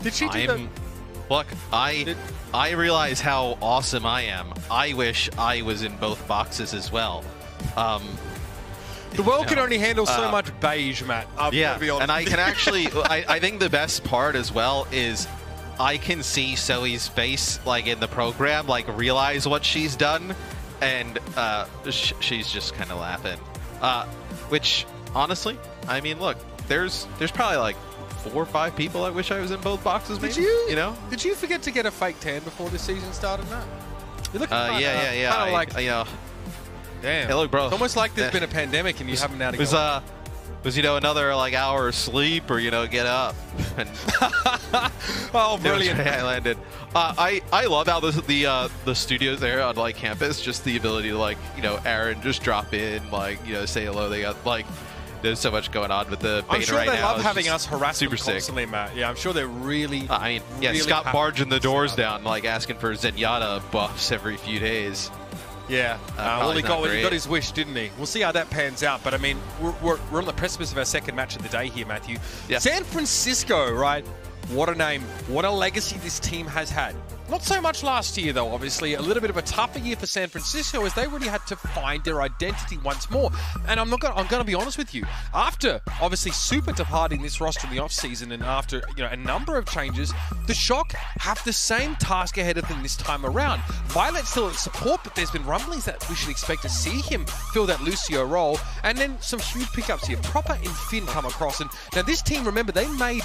Did she do that? Look, I realize how awesome I am. I wish I was in both boxes as well. The world can only handle so much beige, Matt. Yeah, and I can actually, I think the best part as well is I can see Zoe's face, like, in the program, like, realize what she's done, and she's just kind of laughing. Which, honestly, I mean, look, there's probably, like, 4 or 5 people I wish I was in both boxes, maybe. You know? Did you forget to get a fake tan before this season started, Matt? You look yeah. Kind of like, you know. Damn. Hey, look, bro. It's almost like there's been a pandemic and you haven't had to was, you know, another, like, hour of sleep or, you know, get up. And oh, brilliant. I landed. I love how the studios there on, like, campus, just the ability to, like, you know, Aaron just drop in, like, you know, say hello. They got, like, there's so much going on with the beta I'm sure right they now. love having us harass them super constantly, Matt. Yeah, I'm sure they're really, I mean, yeah, really Scott barging the doors down, like, asking for Zenyatta buffs every few days. Yeah, well, he got his wish, didn't he? We'll see how that pans out. But I mean, we're on the precipice of our second match of the day here, Matthew. Yeah. San Francisco, right? What a name. What a legacy this team has had. Not so much last year, though, obviously. A little bit of a tougher year for San Francisco as they really had to find their identity once more. And I'm going to be honest with you. After, obviously, super departing this roster in the offseason and after, you know, a number of changes, the Shock have the same task ahead of them this time around. Violet's still at support, but there's been rumblings that we should expect to see him fill that Lucio role. And then some huge pickups here. Proper and Finn come across. And now this team, remember, they made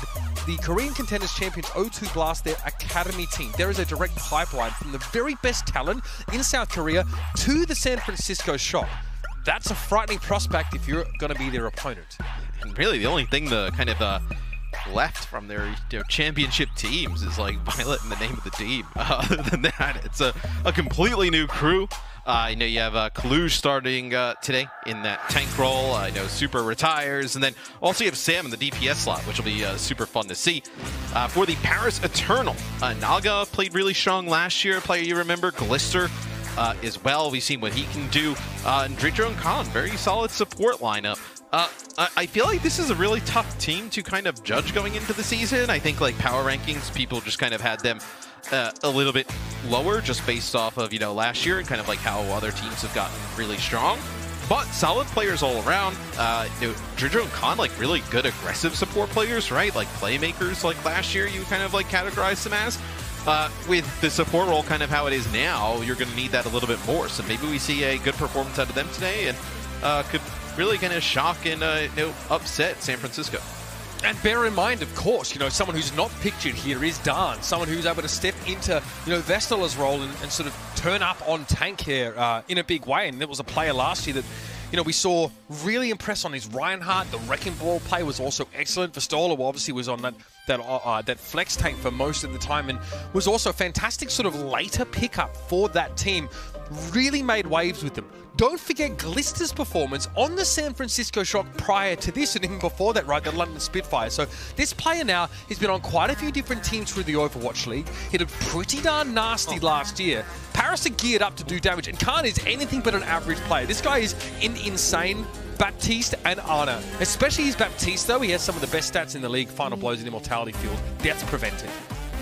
the Korean Contenders Champions O2 Blast their academy team. There is a direct pipeline from the very best talent in South Korea to the San Francisco Shock. That's a frightening prospect if you're going to be their opponent. And really, the only thing the kind of left from their championship teams is, like, Violet in the name of the team. Other than that, it's a completely new crew. I know you have Kaluge starting today in that tank role. I know Super retires. And then also you have Sam in the DPS slot, which will be super fun to see. For the Paris Eternal, Naga played really strong last year, a player you remember. Glister as well. We've seen what he can do. And Dridro and Khan, very solid support lineup. I feel like this is a really tough team to kind of judge going into the season. I think, like, power rankings, people just kind of had them a little bit lower just based off of, you know, last year and kind of like how other teams have gotten really strong. But solid players all around. You know, Dridro and Khan, like, really good aggressive support players, right? Like playmakers, like last year you kind of like categorized them as. With the support role kind of how it is now, you're going to need that a little bit more. So maybe we see a good performance out of them today and could really kind of shock and you know, upset San Francisco. And bear in mind, of course, you know, someone who's not pictured here is Dan, someone who's able to step into, you know, Vestala's role and sort of turn up on tank here in a big way. And there was a player last year that, you know, we saw really impress on his Reinhardt. The Wrecking Ball play was also excellent. Vestola obviously was on that flex tank for most of the time and was also a fantastic sort of later pickup for that team. Really made waves with them. Don't forget Glister's performance on the San Francisco Shock prior to this and even before that, right, the London Spitfire. So this player now has been on quite a few different teams through the Overwatch League. Hit it pretty darn nasty last year. Paris are geared up to do damage and Khan is anything but an average player. This guy is insane. Baptiste and Ana. Especially his Baptiste, though, he has some of the best stats in the league. Final blows in Immortality Field. That's prevented.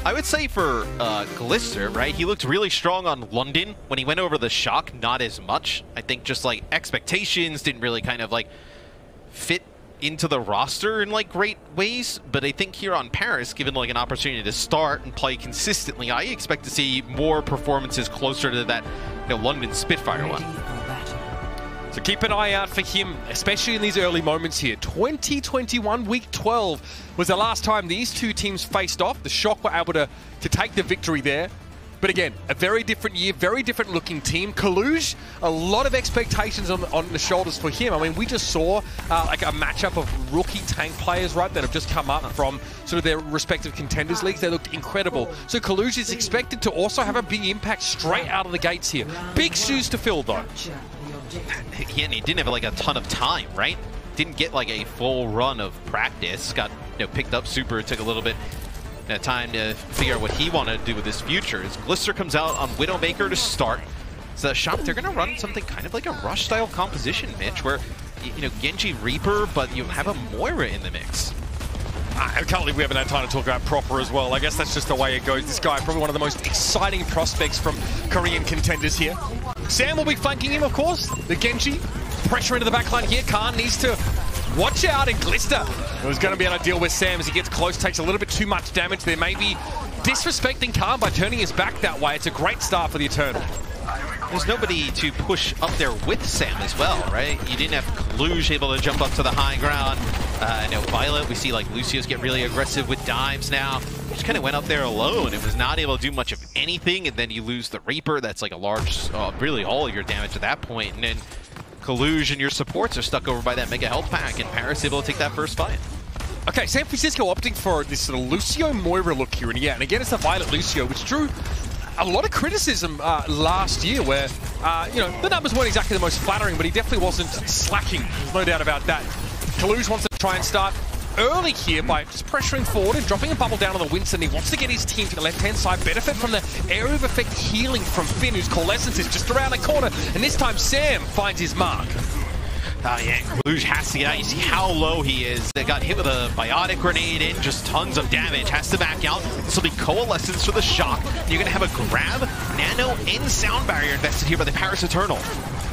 I would say for Glister, right, he looked really strong on London. When he went over the Shock, not as much. I think just, like, expectations didn't really kind of, like, fit into the roster in, like, great ways. But I think here on Paris, given, like, an opportunity to start and play consistently, I expect to see more performances closer to that, you know, London Spitfire one. So keep an eye out for him, especially in these early moments here. 2021 Week 12 was the last time these two teams faced off. The Shock were able to take the victory there. But again, a very different year, very different looking team. Kaluge, a lot of expectations on the shoulders for him. I mean, we just saw like a matchup of rookie tank players, right, that have just come up from sort of their respective contenders leagues. They looked incredible. So Kaluge is expected to also have a big impact straight out of the gates here. Big shoes to fill, though. Yeah, and he didn't have, like, a ton of time, right? Didn't get, like, a full run of practice. Got, you know, picked up super. It took a little bit of time to figure out what he wanted to do with his future. As Glister comes out on Widowmaker to start. So Shop, they're going to run something kind of like a Rush-style composition, Mitch, where, you know, Genji Reaper, but you have a Moira in the mix. I can't believe we haven't had time to talk about Proper as well. I guess that's just the way it goes. This guy, probably one of the most exciting prospects from Korean contenders here. Sam will be flanking him, of course. The Genji, pressure into the backline here. Khan needs to watch out, and Glister was going to be able to deal with Sam as he gets close, takes a little bit too much damage there. Maybe disrespecting Khan by turning his back that way. It's a great start for the Eternal. There's nobody to push up there with Sam as well, right? You didn't have Kaluj able to jump up to the high ground. I know Violet, we see like Lucius get really aggressive with dives now. Just kind of went up there alone and was not able to do much of anything, and then you lose the Reaper. That's like a large, really all of your damage at that point. And then Kaluj and your supports are stuck over by that Mega Health Pack, and Paris able to take that first fight. Okay, San Francisco opting for this sort of Lucio Moira look here, and yeah, and again it's the Violet Lucio, which drew a lot of criticism last year where, you know, the numbers weren't exactly the most flattering, but he definitely wasn't slacking. There's no doubt about that. Kaluj wants to try and start early here by just pressuring forward and dropping a bubble down on the Winston. He wants to get his team to the left-hand side, benefit from the area of effect healing from Finn, whose Coalescence is just around the corner, and this time Sam finds his mark. Yeah, Kaluj has to get out. You see how low he is. They got hit with a biotic grenade in, just tons of damage. Has to back out. This will be Coalescence for the shock. You're going to have a grab, nano, and sound barrier invested here by the Paris Eternal.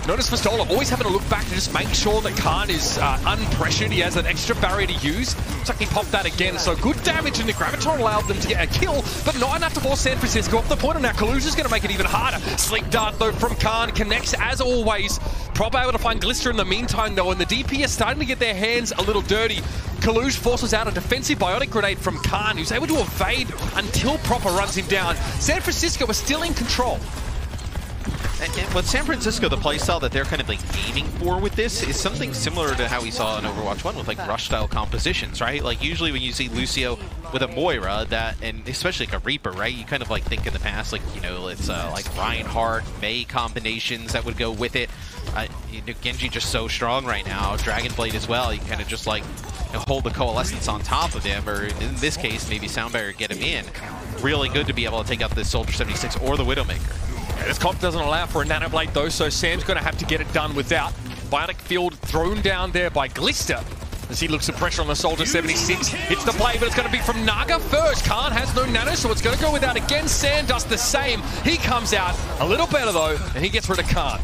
Notice Pistola always having to look back to just make sure that Khan is unpressured. He has an extra barrier to use. Looks like he popped that again. So good damage, and the Graviton allowed them to get a kill, but not enough to force San Francisco off the point. And now Kaluj is going to make it even harder. Sleep Dart, though, from Khan connects as always. Proper able to find Glister in the meantime, though, and the DP is starting to get their hands a little dirty. Kaluj forces out a defensive biotic grenade from Khan, who's able to evade until Proper runs him down. San Francisco is still in control. And with San Francisco, the playstyle that they're kind of like aiming for with this is something similar to how we saw in Overwatch 1 with like rush-style compositions, right? Like usually when you see Lucio with a Moira, that, and especially like a Reaper, right? You kind of like think in the past, like, you know, it's like Reinhardt, Mei combinations that would go with it. You know, Genji just so strong right now. Dragonblade as well. You kind of just like, you know, hold the Coalescence on top of him, or in this case, maybe Sound Barrier get him in. Really good to be able to take out this Soldier 76 or the Widowmaker. Yeah, this comp doesn't allow for a Nanoblade though, so Sam's going to have to get it done without. Biotic field thrown down there by Glister as he looks at pressure on the Soldier 76. Hits the play, but it's going to be from Naga first. Khan has no nano, so it's going to go without again. Sam does the same. He comes out a little better though, and he gets rid of Khan.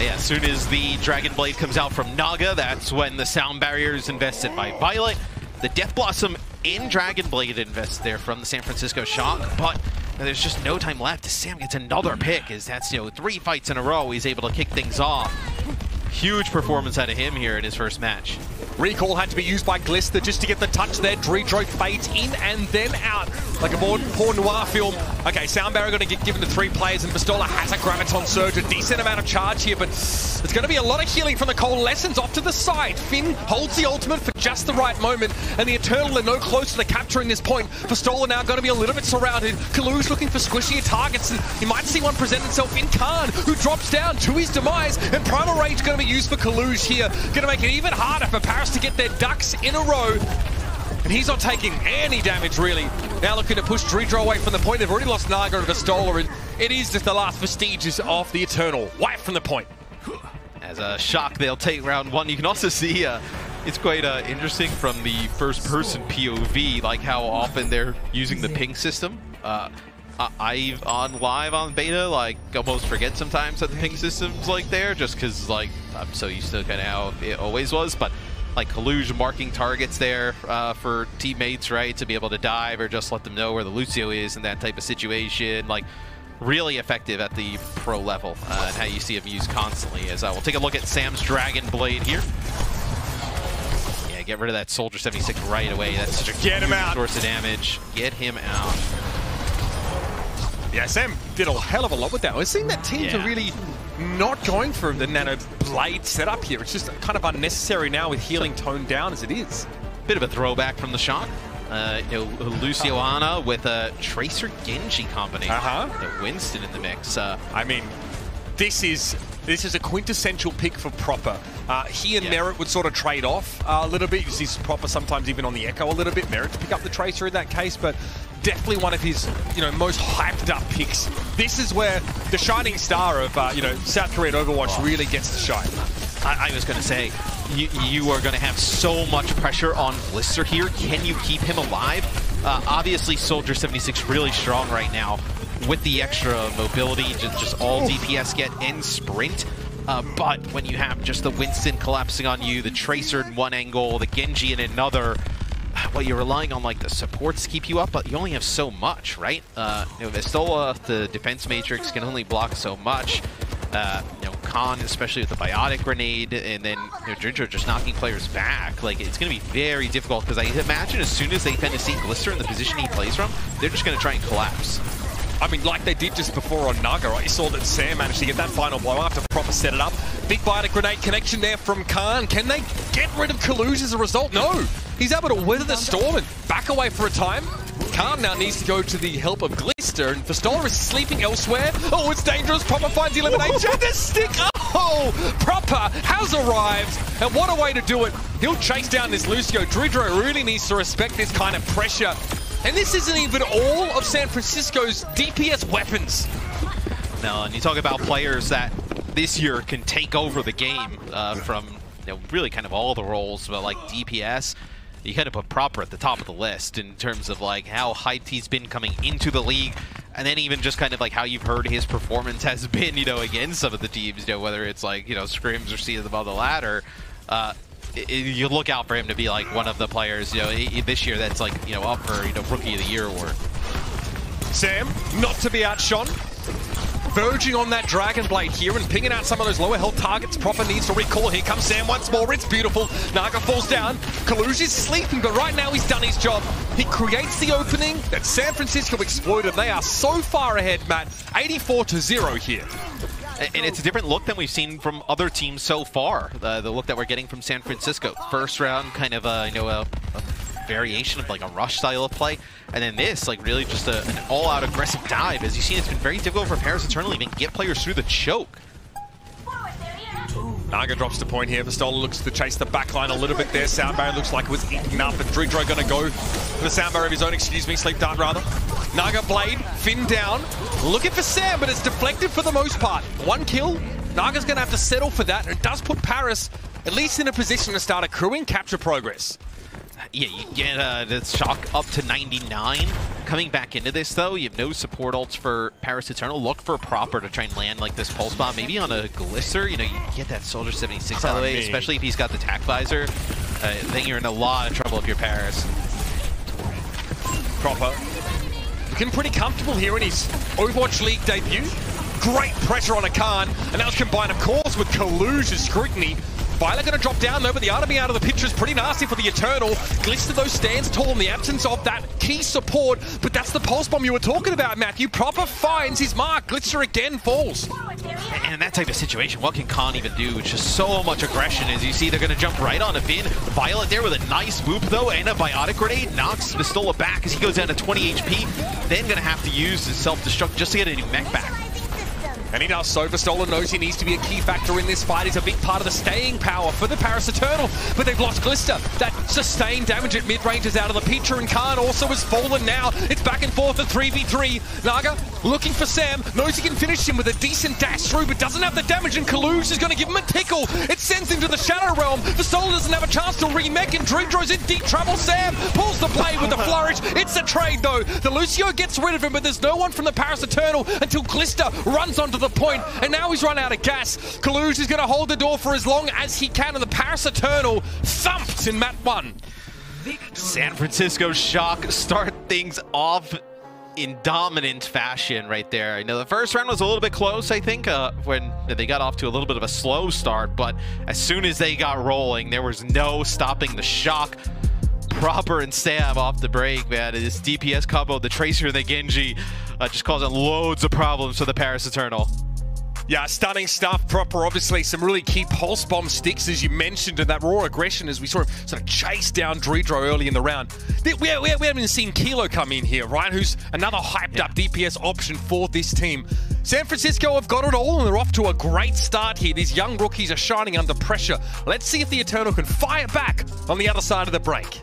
Yeah, as soon as the Dragon Blade comes out from Naga, that's when the Sound Barrier is invested by Violet. The Death Blossom in Dragon Blade invests there from the San Francisco Shock, but there's just no time left. Sam gets another pick, as that's, you know, 3 fights in a row. He's able to kick things off. Huge performance out of him here in his first match. Recall had to be used by Glister just to get the touch there. Dredro fades in and then out like a more poor noir film. Okay, Sound Barrier going to get given to 3 players, and Pistola has a Graviton Surge, a decent amount of charge here, but it's going to be a lot of healing from the Coalescence off to the side. Finn holds the ultimate for just the right moment, and the Eternal are no closer to capturing this point. Pistola now going to be a little bit surrounded. Kaluj looking for squishier targets, and you might see one present itself in Khan, who drops down to his demise, and Primal Rage going to be used for Kaluj here. Going to make it even harder for Paris to get their ducks in a row. And he's not taking any damage, really. Now looking to push Dredro away from the point. They've already lost Naga and Pistola, and it is just the last vestiges of the Eternal. Wipe from the point. As a Shock, they'll take round 1. You can also see it's quite interesting from the first-person POV, like how often they're using the ping system. I've on live on beta, like, almost forget sometimes that the ping system's like there, just because, like, I'm so used to kind of how it always was. But like Kaluj marking targets there for teammates, right, to be able to dive or just let them know where the Lucio is in that type of situation. Like, really effective at the pro level, and how you see him used constantly. As we'll take a look at Sam's Dragon Blade here. Yeah, get rid of that Soldier 76 right away. That's such a huge source of damage. Get him out. Yeah, Sam did a hell of a lot with that. We're seeing that teams are really not going for the Nano Blade setup here. It's just kind of unnecessary now with healing toned down as it is. Bit of a throwback from the Shock. You know, Lucio Ana with a Tracer Genji combination. Winston in the mix. I mean, this is a quintessential pick for Proper. He and Merit would sort of trade off a little bit. You see Proper sometimes even on the Echo a little bit. Merit to pick up the Tracer in that case, but definitely one of his, you know, most hyped up picks. This is where the shining star of, you know, South Korean Overwatch really gets to shine. I was going to say, you are going to have so much pressure on Blister here. Can you keep him alive? Obviously, Soldier 76 really strong right now with the extra mobility, just all DPS get and sprint. But when you have just the Winston collapsing on you, the Tracer in one angle, the Genji in another, well, you're relying on like the supports to keep you up, but you only have so much, right? Vistola, the defense matrix, can only block so much. Khan, especially with the biotic grenade, and then Dridro just knocking players back. Like, it's going to be very difficult, because I imagine as soon as they kind of see Glister in the position he plays from, they're just going to try and collapse. I mean, like they did just before on Naga, right? You saw that Sam managed to get that final blow after proper set it up. Big biotic grenade connection there from Khan. Can they get rid of Kaluj as a result? No! He's able to weather the storm and back away for a time. Khan now needs to go to the help of Glister, and Vistola is sleeping elsewhere. Oh, it's dangerous. Proper finds the elimination. The stick. Oh, Proper has arrived. And what a way to do it. He'll chase down this Lucio. Dridro really needs to respect this kind of pressure. And this isn't even all of San Francisco's DPS weapons. No, and you talk about players that this year can take over the game from really kind of all the roles, but like DPS. You kind of put Proper at the top of the list in terms of like how hyped he's been coming into the league, and then even just kind of like how you've heard his performance has been, against some of the teams, whether it's like, scrims or seeing them on the ladder. You look out for him to be like one of the players, this year that's like, up for, Rookie of the Year award. Sam, not to be outshone. Verging on that Dragon Blade here and pinging out some of those lower health targets. Proper needs to recall. Here comes Sam once more. It's beautiful. Naga falls down. Kaluj is sleeping, but right now he's done his job. He creates the opening that San Francisco exploited. They are so far ahead, Matt. 84-0 here. And it's a different look than we've seen from other teams so far. The look that we're getting from San Francisco. First round, kind of a variation of like a rush style of play, and then this like really just an all-out aggressive dive. As you've seen, it's been very difficult for Paris Eternal to even get players through the choke. Naga drops the point here. Vistola looks to chase the backline a little bit there. Sound barrier looks like it was eaten up, but Dridro going to go for the sound barrier of his own, Sleep Dart rather. Naga Blade, Finn down, looking for Sam, but it's deflected for the most part. One kill, Naga's going to have to settle for that, and it does put Paris at least in a position to start accruing capture progress. Yeah, you get the shock up to 99. Coming back into this, though, you have no support ults for Paris Eternal. Look for Proper to try and land like this pulse bomb. Maybe on a Glister, you get that Soldier 76 out of the way, especially if he's got the tac visor. Then you're in a lot of trouble if you're Paris. Proper looking pretty comfortable here in his Overwatch League debut. Great pressure on a Khan, and that was combined, of course, with Kaluj's scrutiny. Violet going to drop down though, but the enemy out of the picture is pretty nasty for the Eternal. Glister though stands tall in the absence of that key support, but that's the pulse bomb you were talking about, Matthew. Proper finds his mark. Glister again falls. And in that type of situation, what can Khan even do? It's just so much aggression. As you see, they're going to jump right on a Finn. Violet there with a nice swoop though, and a biotic grenade knocks Vistola back as he goes down to 20 HP. Then going to have to use his self-destruct just to get a new mech back. And he does so. Vistola knows he needs to be a key factor in this fight. He's a big part of the staying power for the Paris Eternal. But they've lost Glister. That sustained damage at mid-range is out of the picture, and Khan also has fallen now. It's back and forth at 3v3. Naga looking for Sam. Knows he can finish him with a decent dash through, but doesn't have the damage, and Kaluj is going to give him a tickle. It sends him to the Shadow Realm. Vistola doesn't have a chance to remech, and Dridro's in deep trouble. Sam pulls the blade with the flourish. It's a trade, though. The Lucio gets rid of him, but there's no one from the Paris Eternal until Glister runs onto the point, and now he's run out of gas. Kaluj is going to hold the door for as long as he can, and the Paris Eternal thumped in Mat 1. San Francisco Shock start things off in dominant fashion right there. I know the first round was a little bit close, I think, when they got off to a little bit of a slow start, but as soon as they got rolling, there was no stopping the Shock. Proper and Sam off the break, man. This DPS combo, the Tracer and the Genji, just causing loads of problems for the Paris Eternal. Yeah, stunning stuff. Proper, obviously, some really key pulse bomb sticks, as you mentioned, and that raw aggression as we sort of chase down Dridro early in the round. We haven't even seen Kilo come in here, right? Who's another hyped-up DPS option for this team. San Francisco have got it all, and they're off to a great start here. These young rookies are shining under pressure. Let's see if the Eternal can fire back on the other side of the break.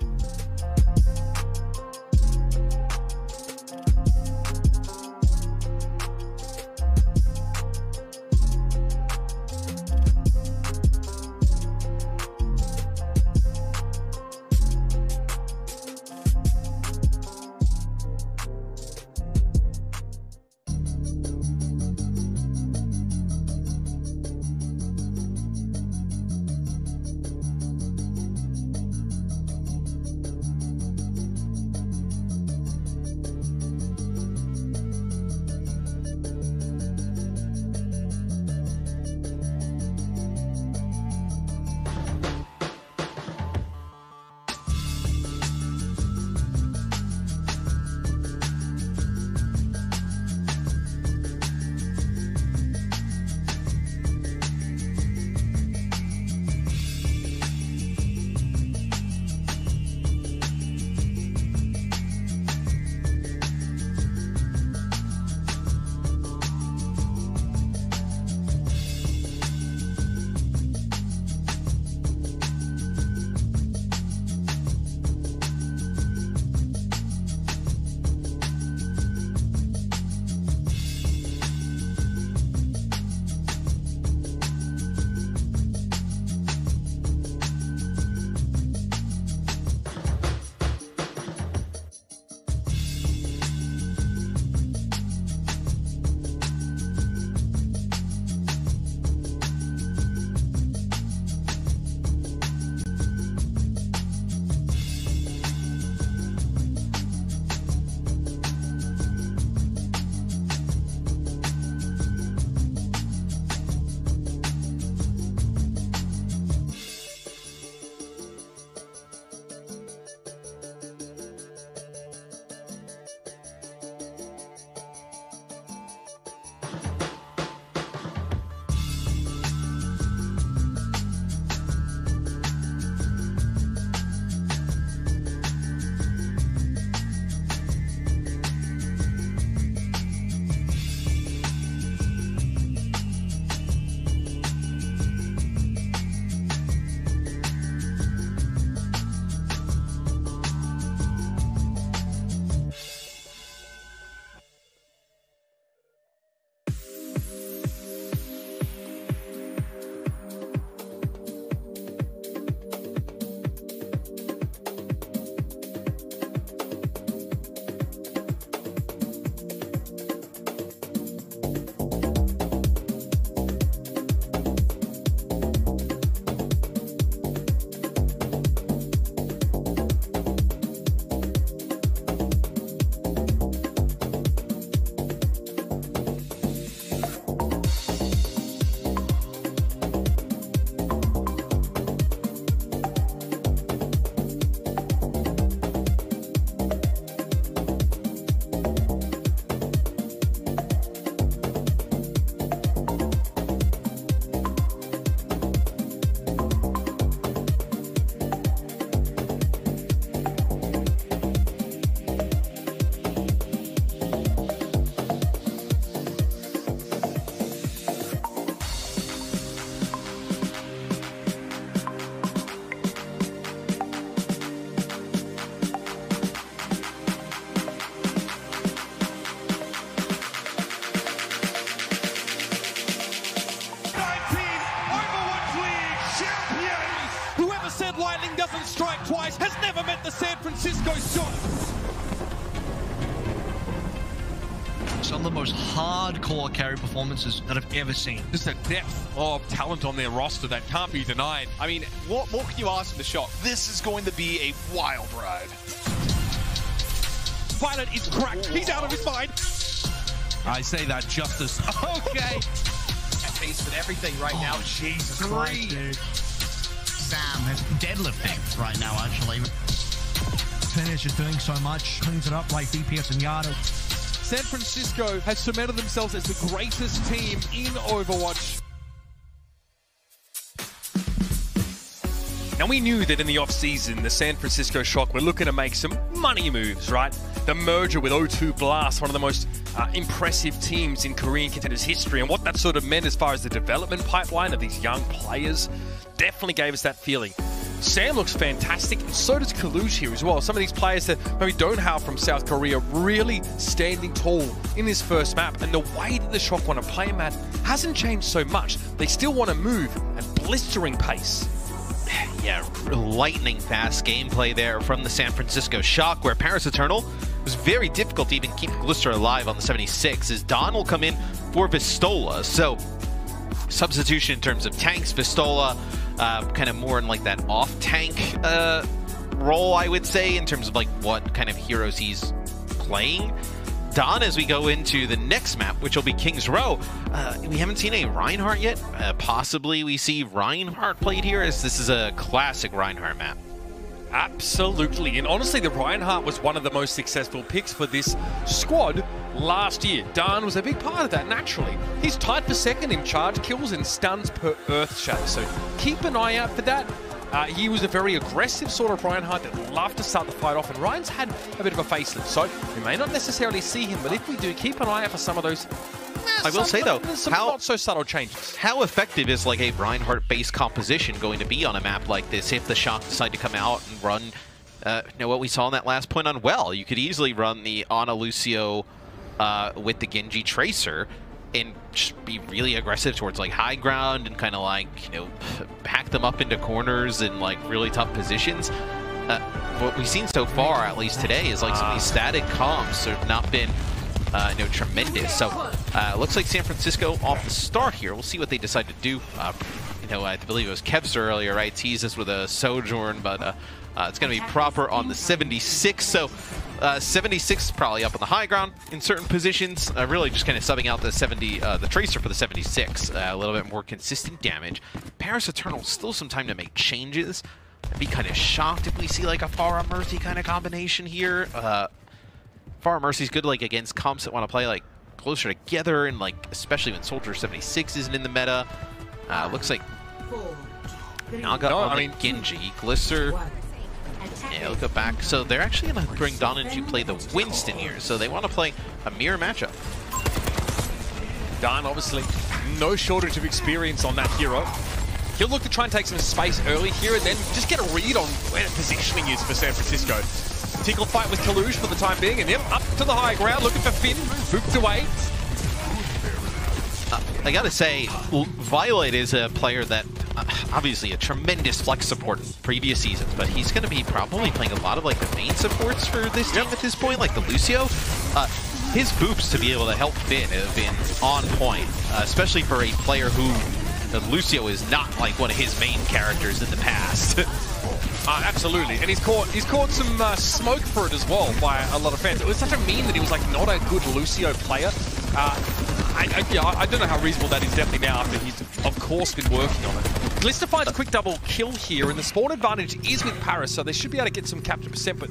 the San Francisco shot. Some of the most hardcore carry performances that I've ever seen. Just a depth of talent on their roster that can't be denied. I mean, what more can you ask in the Shock? This is going to be a wild ride. Violet is cracked. He's out of his mind. I say that justice. Okay. At pace with everything right now. Jesus Christ, dude. Sam is deadlifting right now, actually. Finish is doing so much. Cleans it up like DPS and Yardo. San Francisco has cemented themselves as the greatest team in Overwatch. Now, we knew that in the off-season, the San Francisco Shock were looking to make some money moves, right? The merger with O2 Blast, one of the most impressive teams in Korean contenders history, and what that sort of meant as far as the development pipeline of these young players definitely gave us that feeling. Sam looks fantastic, and so does Kalush here as well. Some of these players that maybe don't hail from South Korea really standing tall in this first map, and the way that the Shock want to play, Matt, hasn't changed so much. They still want to move at blistering pace. Yeah, lightning fast gameplay there from the San Francisco Shock, where Paris Eternal was very difficult to even keep Glister alive on the 76, as Don will come in for Vistola. So, substitution in terms of tanks, Vistola kind of more in like that off-tank role, I would say, in terms of like what kind of heroes he's playing. Don, as we go into the next map, which will be King's Row, we haven't seen a Reinhardt yet. Possibly we see Reinhardt played here, as this is a classic Reinhardt map. Absolutely, and honestly, the Reinhardt was one of the most successful picks for this squad last year. Dan was a big part of that, naturally. He's tied for second in charge kills and stuns per Earth Shatter, so keep an eye out for that. He was a very aggressive sort of Reinhardt that loved to start the fight off, and Ryan's had a bit of a facelift, so we may not necessarily see him, but if we do, keep an eye out for some of those. I will say though, some not so subtle changes. How effective is like a Reinhardt-based composition going to be on a map like this if the Shock decide to come out and run, you know, what we saw in that last point on Well? You could easily run the Ana Lucio with the Genji Tracer and just be really aggressive towards like high ground and kind of like, you know, pack them up into corners and like really tough positions. What we've seen so far, at least today, is like some of these static comps have not been you know, tremendous. So looks like San Francisco off the start here. We'll see what they decide to do. You know, I believe it was Kevster earlier, right? Teased us with a Sojourn, but it's going to be proper on the 76. So 76 is probably up on the high ground in certain positions. Really just kind of subbing out the Tracer for the 76. A little bit more consistent damage. Paris Eternal, still some time to make changes. I'd be kind of shocked if we see like a Pharah Mercy kind of combination here. Pharah Mercy's good like against comps that want to play like closer together, and like especially when Soldier 76 isn't in the meta. Looks like Naga on Genji, Glister. Yeah, look back. So they're actually going to bring Don to play the Winston here. So they want to play a mirror matchup. Don, obviously, no shortage of experience on that hero. He'll look to try and take some space early here and then just get a read on where the positioning is for San Francisco. Tickle fight with Kalush for the time being, and yep, up to the high ground, looking for Finn, booped away. I gotta say, Violet is a player that, obviously a tremendous flex support in previous seasons, but he's gonna be probably playing a lot of like the main supports for this team at this point, like the Lucio. His boops to be able to help Finn have been on point, especially for a player who, Lucio is not like one of his main characters in the past. Absolutely, and he's caught some smoke for it as well by a lot of fans. It was such a meme that he was like not a good Lucio player. I don't know how reasonable that is definitely now after he's of course been working on it. Glister finds a quick double kill here, and the spawn advantage is with Paris, so they should be able to get some capture percent, but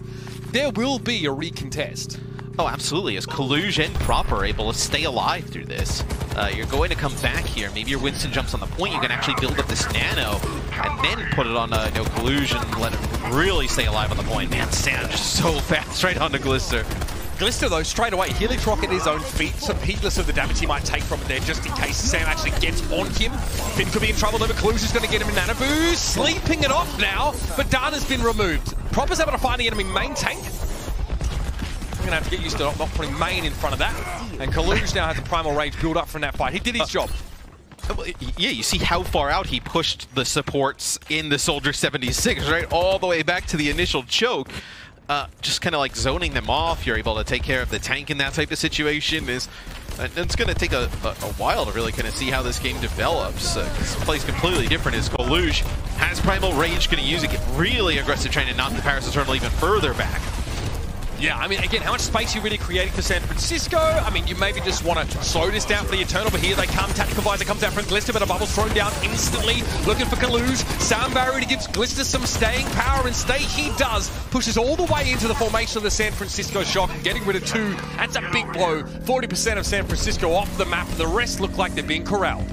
there will be a recontest. Oh, absolutely. As Kalush and Proper are able to stay alive through this. You're going to come back here. Maybe your Winston jumps on the point. You can actually build up this nano and then put it on Kalush and let it really stay alive on the point. Man, Sam just so fast right onto Glister. Glister, though, straight away, Helix Rocket his own feet, so heedless of the damage he might take from it there, just in case Sam actually gets on him. Finn could be in trouble, though, but Kalush is going to get him in Nano Boost, sleeping it off now, but Dana's been removed. Proper's able to find the enemy main tank. I'm going to have to get used to not putting main in front of that. And Kalush now has a Primal Rage build up from that fight. He did his job. Yeah, you see how far out he pushed the supports in the Soldier 76, right? All the way back to the initial choke. Just kind of like zoning them off. You're able to take care of the tank in that type of situation. It's going to take a while to really kind of see how this game develops. This plays completely different as Kalush has Primal Rage, going to use it, get really aggressive, trying to knock the Paris Eternal even further back. Yeah, I mean, again, how much space are you really creating for San Francisco? I mean, you maybe just want to slow this down for the Eternal, but here they come. Tactical Visor comes out from Glister, but a bubble's thrown down instantly. Looking for Kalush. Sound Barrier to give Glister some staying power, and stay he does. Pushes all the way into the formation of the San Francisco Shock, getting rid of 2. That's a big blow. 40% of San Francisco off the map. The rest look like they're being corralled.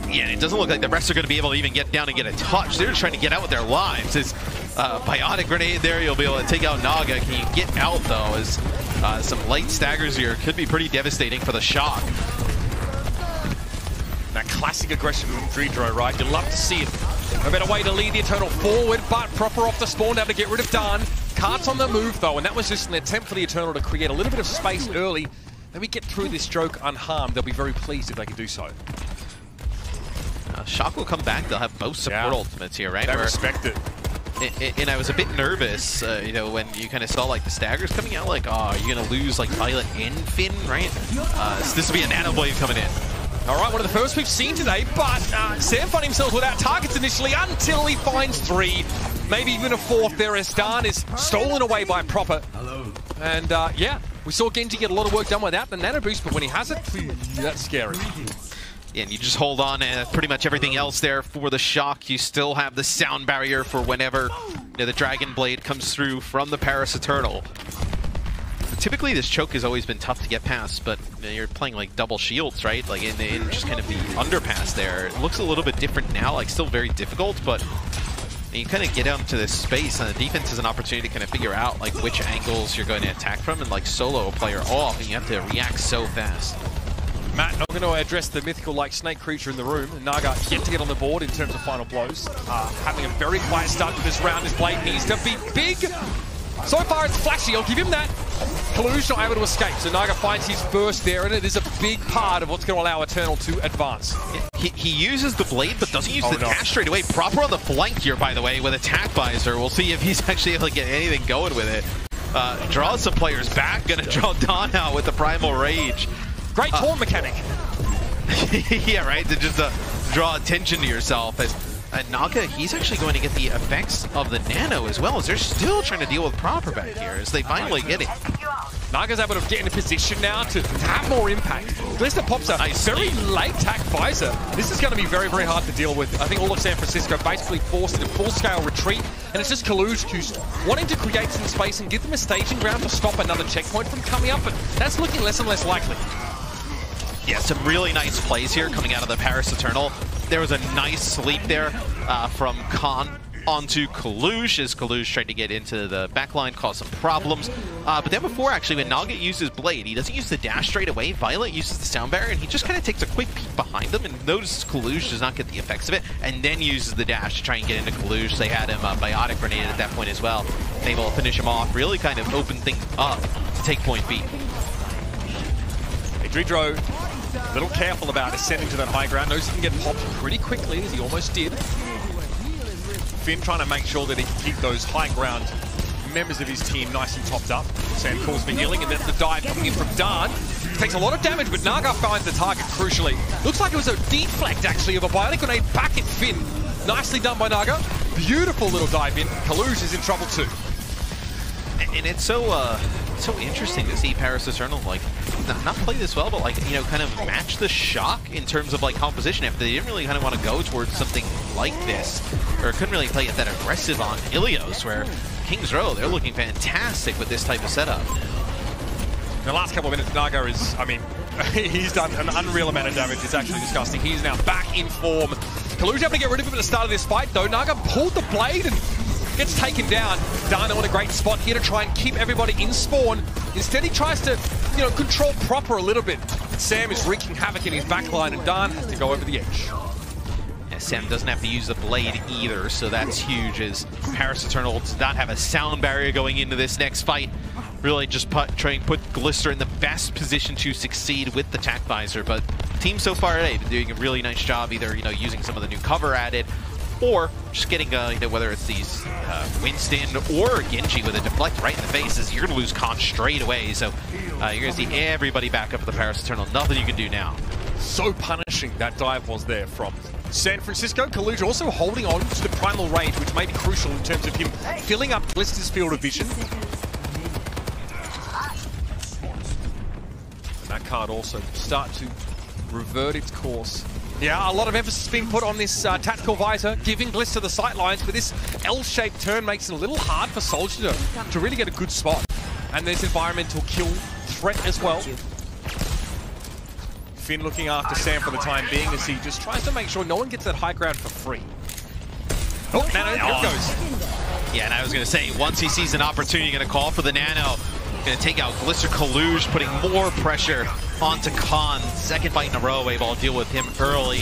Yeah, and it doesn't look like the rest are going to be able to even get down and get a touch. They're just trying to get out with their lives. It's Biotic Grenade there. You'll be able to take out Naga. Can you get out, though, as some light staggers here could be pretty devastating for the Shock. That classic aggression from Dredro, right? You'd love to see it. A better way to lead the Eternal forward, but proper off the spawn now to get rid of Dan. Cart's on the move, though, and that was just an attempt for the Eternal to create a little bit of space early. Maybe get through this stroke unharmed. They'll be very pleased if they can do so. Shock will come back. They'll have both support ultimates here, right? They respect it. And I was a bit nervous, you know, when you kind of saw like the staggers coming out, like, oh, are you going to lose like Violet and Finn, right? So this will be a Nano Blade coming in. All right, one of the first we've seen today, but Sam found himself without targets initially until he finds 3. Maybe even a 4th there as Dan is stolen away by Proper. And yeah, we saw Genji get a lot of work done without the Nano Boost, but when he has it, that's scary. Yeah, and you just hold on to pretty much everything else there for the Shock. You still have the sound barrier for whenever the Dragon Blade comes through from the Paris Eternal. Typically, this choke has always been tough to get past, but you're playing like double shields, right? Like in just kind of the underpass there. It looks a little bit different now, like still very difficult, but you kind of get out into this space, and the defense has an opportunity to kind of figure out like which angles you're going to attack from and like solo a player off, and you have to react so fast. Matt, not going to address the mythical like snake creature in the room. Naga yet to get on the board in terms of final blows. Having a very quiet start to this round. His blade needs to be big. So far it's flashy, I'll give him that. Kalush not able to escape, so Naga finds his burst there, and it is a big part of what's going to allow Eternal to advance. He uses the blade, but doesn't use the dash straight away. Proper on the flank here, by the way, with Attack Visor. We'll see if he's actually able to get anything going with it. Draws some players back, gonna draw Don out with the Primal Rage. Great taunt mechanic. Yeah, right, to just draw attention to yourself. As Naga, he's actually going to get the effects of the Nano as well, as they're still trying to deal with Proper back here, as they finally get it. Naga's able to get in a position now to have more impact. Glister pops a very late Attack Visor. This is going to be very, very hard to deal with. I think all of San Francisco basically forced into full-scale retreat, and it's just Kalush who's wanting to create some space and give them a staging ground to stop another checkpoint from coming up, but that's looking less and less likely. Yeah, some really nice plays here coming out of the Paris Eternal. There was a nice sleep there from Khan onto Kalush, as Kalush tried to get into the backline, cause some problems. But then before, actually, when Naga uses Blade, he doesn't use the dash straight away. Violet uses the sound barrier, and he just kind of takes a quick peek behind them and notices Kalush does not get the effects of it, and then uses the dash to try and get into Kalush. They had him Biotic Grenade at that point as well, able to finish him off, really kind of open things up to take point B. Dredro, a little careful about ascending to that high ground. Knows he can get popped pretty quickly, as he almost did. Finn trying to make sure that he can keep those high ground members of his team nice and topped up. Sam calls for healing, and then the dive coming in from Dan. Takes a lot of damage, but Naga finds the target crucially. Looks like it was a deflect, actually, of a Biotic Grenade back at Finn. Nicely done by Naga. Beautiful little dive in. Kalush is in trouble too. And it's so interesting to see Paris Eternal like not play this well, but like, you know, kind of match the Shock in terms of like composition. If they didn't really kind of want to go towards something like this, or couldn't really play it that aggressive on Ilios, where King's Row, they're looking fantastic with this type of setup. In the last couple of minutes, Naga is, I mean, he's done an unreal amount of damage. It's actually disgusting. He's now back in form. Kalush able to get rid of him at the start of this fight, though. Naga pulled the blade and gets taken down. Dana in a great spot here to try and keep everybody in spawn. Instead, he tries to, you know, control Proper a little bit. Sam is wreaking havoc in his backline, and Dan has to go over the edge. Yeah, Sam doesn't have to use the blade either, so that's huge, as Paris Eternal does not have a sound barrier going into this next fight. Really just try and put Glister in the best position to succeed with the tac visor, but team so far today been doing a really nice job, either using some of the new cover added, or just getting whether it's these Winston or Genji with a deflect right in the faces. You're gonna lose Khan straight away, so you're gonna see everybody back up for the Paris Eternal. Nothing you can do now. So punishing that dive was there from San Francisco. Kaluja also holding on to the primal rage, which may be crucial in terms of him filling up Glister's field of vision. And that card also start to revert its course. Yeah, a lot of emphasis being put on this tactical visor, giving Glister the sight lines, but this L-shaped turn makes it a little hard for Soldier to really get a good spot. And there's environmental kill threat as well. Finn looking after Sam for the time being as he just tries to make sure no one gets that high ground for free. Oh, Nano, here it goes. Yeah, and I was going to say, once he sees an opportunity, going to call for the Nano. Going to take out Glister. Kaluj, putting more pressure onto Khan. Second fight in a row, able to deal with him early.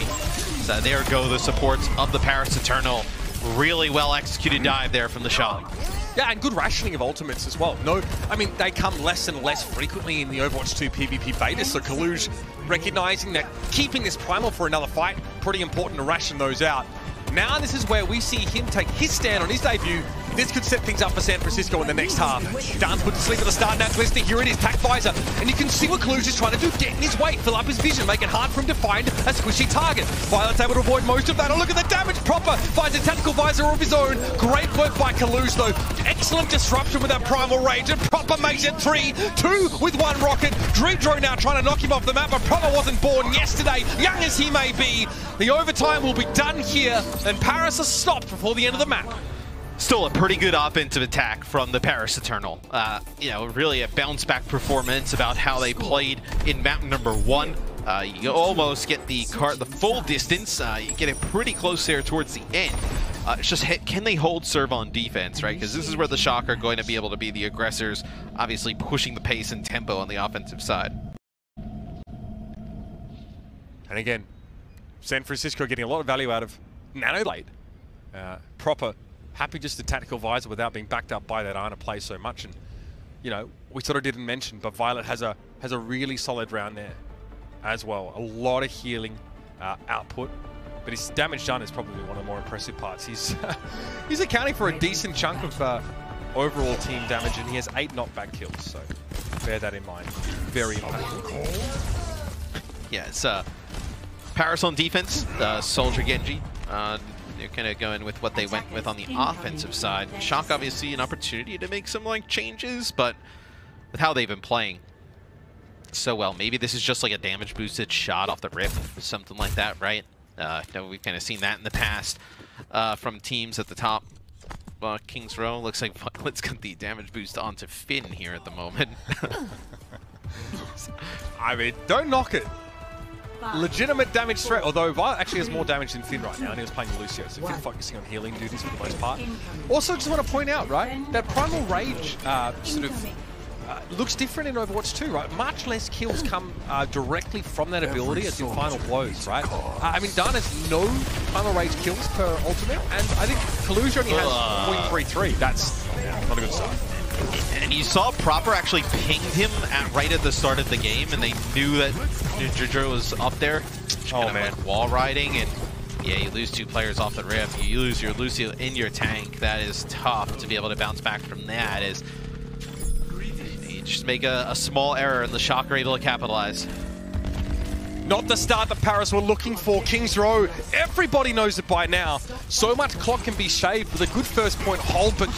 So there go the supports of the Paris Eternal. Really well executed dive there from the Shock. Yeah, and good rationing of ultimates as well. No, I mean, they come less and less frequently in the Overwatch 2 PvP beta, so Kaluj recognizing that keeping this primal for another fight, pretty important to ration those out. Now this is where we see him take his stand on his debut. This could set things up for San Francisco in the next half. Dan's put to sleep at the start now. Glister, here it is, tac visor. And you can see what Kaluj is trying to do. Get in his way, fill up his vision, make it hard for him to find a squishy target. Violet's able to avoid most of that. Oh, look at the damage. Proper finds a tactical visor of his own. Great work by Kaluj, though. Excellent disruption with that primal rage. And Proper makes it 3-2 with one rocket. Dream Drone now trying to knock him off the map, but Proper wasn't born yesterday. Young as he may be, the overtime will be done here, and Paris are stopped before the end of the map. Still a pretty good offensive attack from the Paris Eternal. Really a bounce-back performance about how they played in map number 1. You almost get the full distance. You get it pretty close there towards the end. It's just, can they hold serve on defense, right? Because this is where the Shock are going to be able to be the aggressors, obviously pushing the pace and tempo on the offensive side. And again, San Francisco getting a lot of value out of Nanolade. Proper. Happy just the tactical visor without being backed up by that Ana play so much. And, we sort of didn't mention, but Violet has a really solid round there as well. A lot of healing output, but his damage done is probably one of the more impressive parts. He's accounting for a decent chunk of overall team damage, and he has 8 knockback kills, so bear that in mind. Very impactful. Yeah, it's Paris on defense, Soldier Genji. They're kind of going with what they went with on the offensive side. Shock obviously an opportunity to make some changes, but with how they've been playing so well, maybe this is just like a damage boosted shot off the rip, something like that, right? We've kind of seen that in the past from teams at the top. Kings Row looks like Violet's got the damage boost onto Finn here at the moment. I mean, don't knock it. Legitimate damage threat, although Violet actually has more damage than Finn right now, and he was playing Lucio, so Finn focusing on healing duties for the most part. Also, just want to point out, right, that Primal Rage looks different in Overwatch 2, right? Much less kills come directly from that ability as your final blows, right? I mean, Dan has no Primal Rage kills per ultimate, and I think Kaluja only has 0.33. That's not a good start. And you saw Proper actually pinged him right at the start of the game, and they knew that Jojo was up there. Oh, man. Wall riding, and yeah, you lose 2 players off the rip. You lose your Lucio in your tank. That is tough to be able to bounce back from that. You just make a small error, and the Shock are able to capitalize. Not the start that Paris were looking for. Kings Row, everybody knows it by now. So much clock can be shaved with a good first point hold, but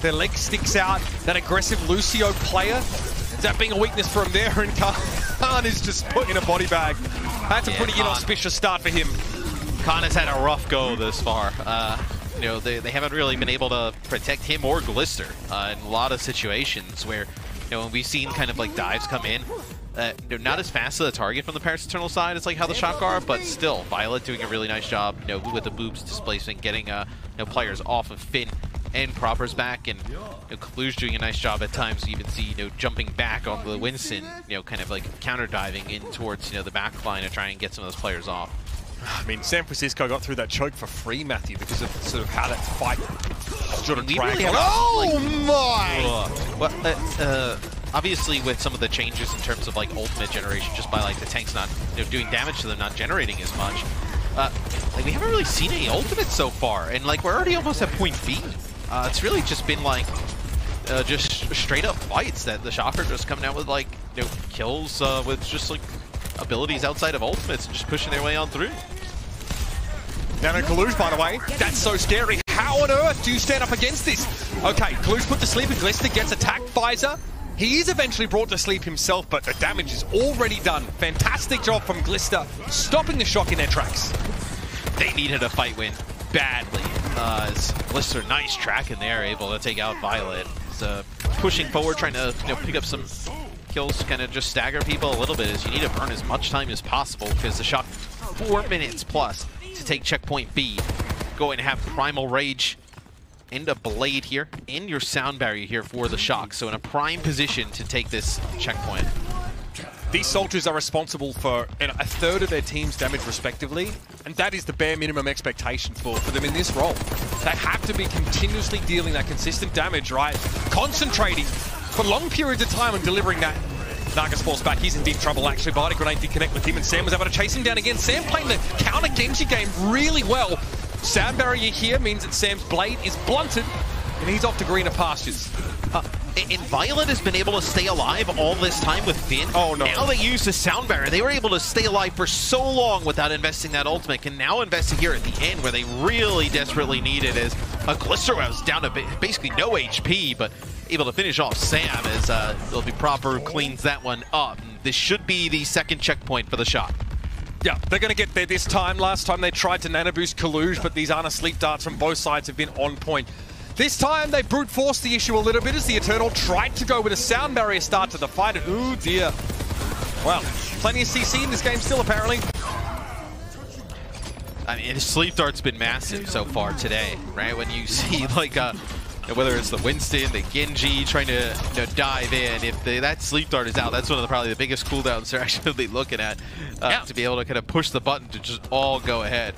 their leg sticks out. That aggressive Lucio player, that being a weakness for him there, and Khan is just put in a body bag. That's a pretty inauspicious start for him. Khan has had a rough go this far. They haven't really been able to protect him or Glister in a lot of situations where, when we've seen kind of dives come in, not as fast to the target from the Paris Eternal side as how the Shock are, but still, Violet doing a really nice job, with the boobs displacement, getting players off of Finn and Proper's back, and Kaluj doing a nice job at times. You even see, jumping back on the Winston, kind of counter diving in towards, the back line to try and get some of those players off. I mean, San Francisco got through that choke for free, Matthew, because of sort of how that fight sort of dragged on. Oh my! Well, obviously, with some of the changes in terms of like ultimate generation, just by like the tanks not doing damage to them, not generating as much. Like we haven't really seen any ultimates so far, and like we're already almost at point B. It's really just been like just straight up fights that the Shock are just coming out with like kills with just like abilities outside of ultimates and just pushing their way on through. Down in Kalush, by the way, that's so scary. How on earth do you stand up against this? Okay, Kalush put to sleep and Glister gets attacked. Visor. He is eventually brought to sleep himself, but the damage is already done. Fantastic job from Glister, stopping the Shock in their tracks. They needed a fight win badly. As Glister, nice track in there, able to take out Violet. So pushing forward, trying to pick up some kills, kind of just stagger people a little bit, as you need to burn as much time as possible because the Shock 4 minutes plus to take checkpoint B. Going to have Primal Rage and a Blade here, and your Sound Barrier here for the Shock. So in a prime position to take this checkpoint. These soldiers are responsible for a third of their team's damage respectively, and that is the bare minimum expectation for them in this role. They have to be continuously dealing that consistent damage, right? Concentrating for long periods of time and delivering that. Naga falls back, he's in deep trouble actually. Body Grenade did connect with him and Sam was able to chase him down again. Sam playing the counter Genji game really well. Sound Barrier here means that Sam's Blade is blunted and he's off to greener pastures. And Violet has been able to stay alive all this time with Finn. Oh no. Now they use the Sound Barrier. They were able to stay alive for so long without investing that ultimate, can now invest it here at the end where they really desperately need it, as Glister was down to basically no HP, but able to finish off Sam as it'll be proper, cleans that one up. And this should be the second checkpoint for the Shock. Yeah, they're going to get there this time. Last time they tried to nano boost Kalush, but these Ana sleep darts from both sides have been on point. This time they brute forced the issue a little bit as the Eternal tried to go with a Sound Barrier start to the fight. Ooh dear. Well, plenty of CC in this game still apparently. I mean, sleep dart's been massive so far today, right? When you see like whether it's the Winston, the Genji trying to dive in, if that sleep dart is out, that's one of probably the biggest cooldowns they're actually looking at to be able to kind of push the button to just all go ahead.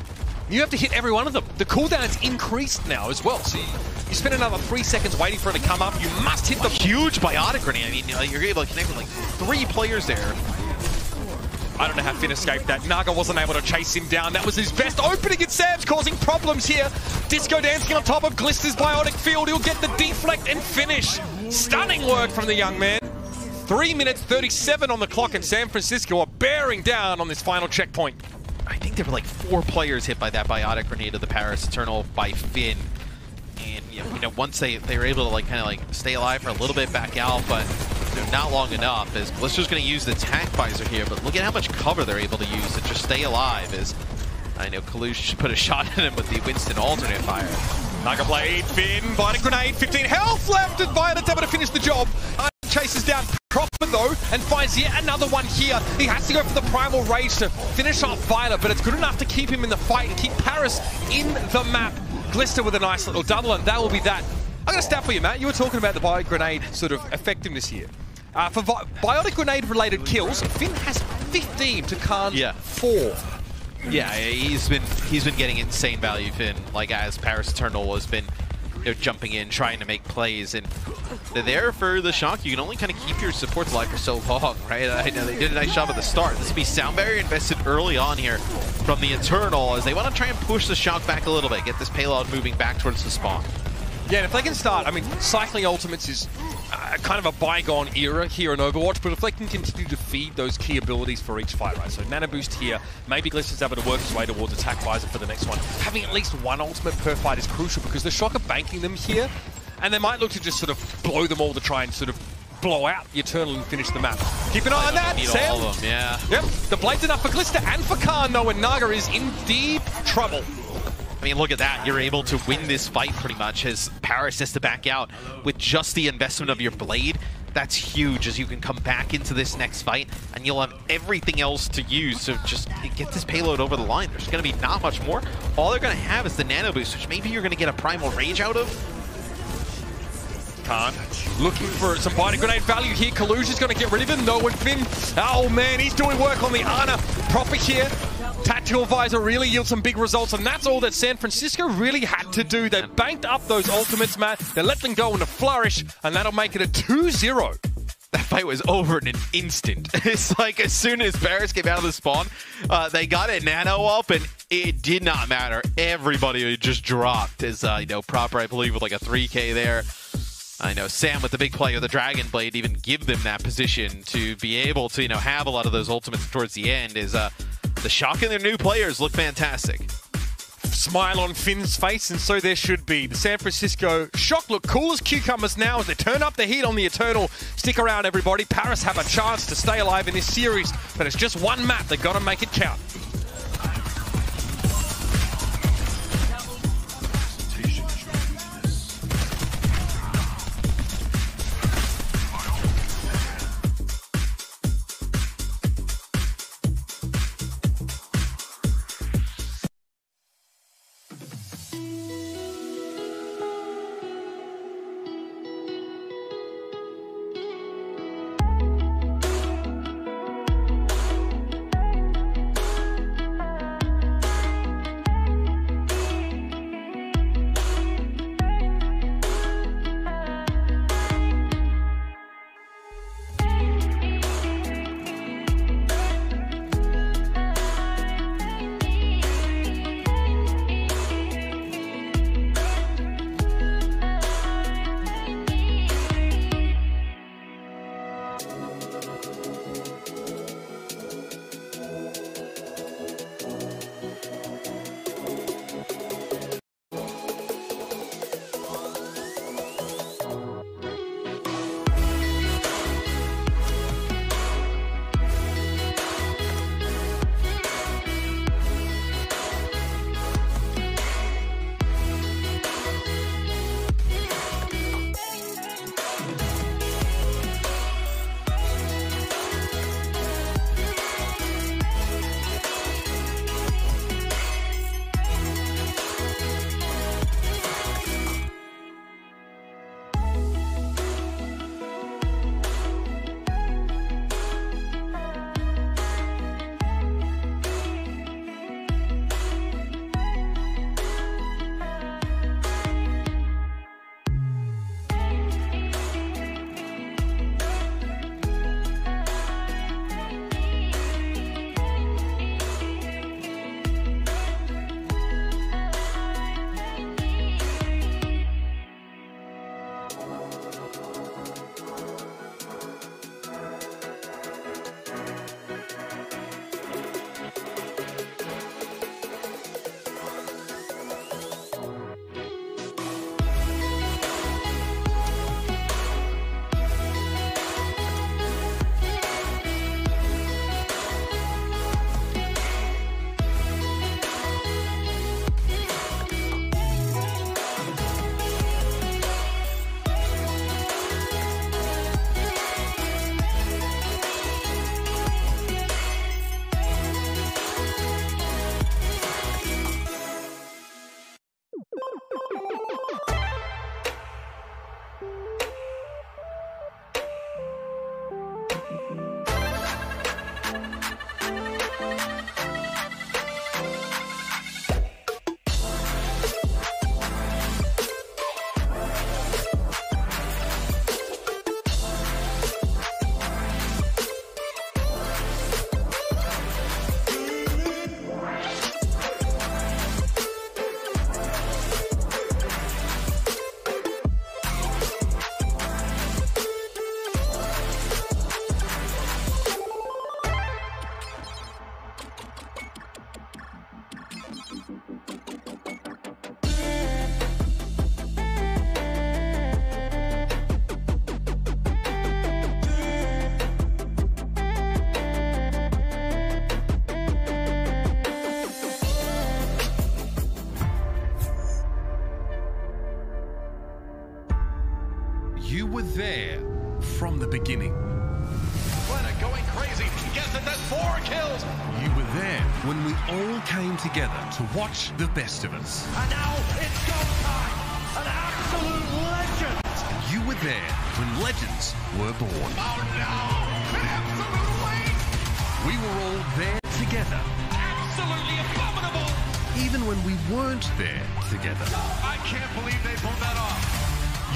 You have to hit every one of them. The cooldown's increased now as well, so you spend another 3 seconds waiting for it to come up. You must hit the huge biotic grenade. I mean, you're able to connect with like 3 players there. I don't know how Finn escaped that. Naga wasn't able to chase him down. That was his best opening, and Sam's causing problems here. Disco dancing on top of Glister's biotic field. He'll get the deflect and finish. Stunning work from the young man. 3 minutes 37 on the clock, and San Francisco are bearing down on this final checkpoint. I think there were like 4 players hit by that biotic grenade of the Paris Eternal by Finn. And once they were able to like kind of like stay alive for a little bit back out, but not long enough, as Glister's going to use the tank visor here, but look at how much cover they're able to use to just stay alive, as I know Kalush put a shot at him with the Winston alternate fire. Naga Blade, Finn, biotic grenade, 15 health left, and Violet's able to finish the job. Chases down Prophet though, and finds yet another one here. He has to go for the Primal Rage to finish off Violet, but it's good enough to keep him in the fight and keep Paris in the map. Glister with a nice little double, and that will be that. I'm going to start for you, Matt. You were talking about the biotic grenade sort of effectiveness here. For biotic grenade related kills, Finn has 15 to Khan's 4. Yeah, he's been getting insane value, Finn. Like as Paris Eternal has been jumping in, trying to make plays, and they're there for the Shock. You can only kind of keep your supports alive for so long, right? I know they did a nice job at the start. This will be Sound Barrier invested early on here from the Eternal, as they want to try and push the Shock back a little bit, get this payload moving back towards the spawn. Yeah, and if they can start, I mean, cycling ultimates is kind of a bygone era here in Overwatch, but if they can continue to feed those key abilities for each fight, right? So Nano Boost here, maybe Glister's able to work his way towards Attack Visor for the next one. Having at least one ultimate per fight is crucial because the Shock are banking them here, and they might look to just sort of blow them all to try and sort of blow out the Eternal and finish the map. Keep an eye on that, Sam. All of them, yeah. Yep, the Blade's enough for Glister and for Khan, though, and Naga is in deep trouble. I mean, look at that. You're able to win this fight pretty much as Paris has to back out with just the investment of your Blade. That's huge, as you can come back into this next fight and you'll have everything else to use to just get this payload over the line. There's going to be not much more. All they're going to have is the Nano Boost, which maybe you're going to get a Primal Rage out of. Khan looking for some biotic grenade value here. Kalush is going to get rid of him. No one Finn. Oh man, he's doing work on the Ana. Proper here. Tactical Visor really yields some big results, and that's all that San Francisco really had to do. They banked up those ultimates, Matt. They let them go in a flourish, and that'll make it a 2-0. That fight was over in an instant. It's like as soon as Paris came out of the spawn, they got a nano up, and it did not matter. Everybody just dropped as, Proper, I believe, with like a 3K there. I know Sam with the big play of the Dragon Blade even give them that position to be able to, have a lot of those ultimates towards the end. Is the Shock and their new players look fantastic. Smile on Finn's face, and so there should be. The San Francisco Shock look cool as cucumbers now as they turn up the heat on the Eternal. Stick around, everybody. Paris have a chance to stay alive in this series, but it's just one map. They've got to make it count. You were there from the beginning. Leonard going crazy. Gets it, that's 4 kills. You were there when we all came together to watch the best of us. And now it's go time. An absolute legend. You were there when legends were born. Oh no! An absolute waste. We were all there together. Absolute Absolutely abominable! Even when we weren't there together. I can't believe they pulled that off.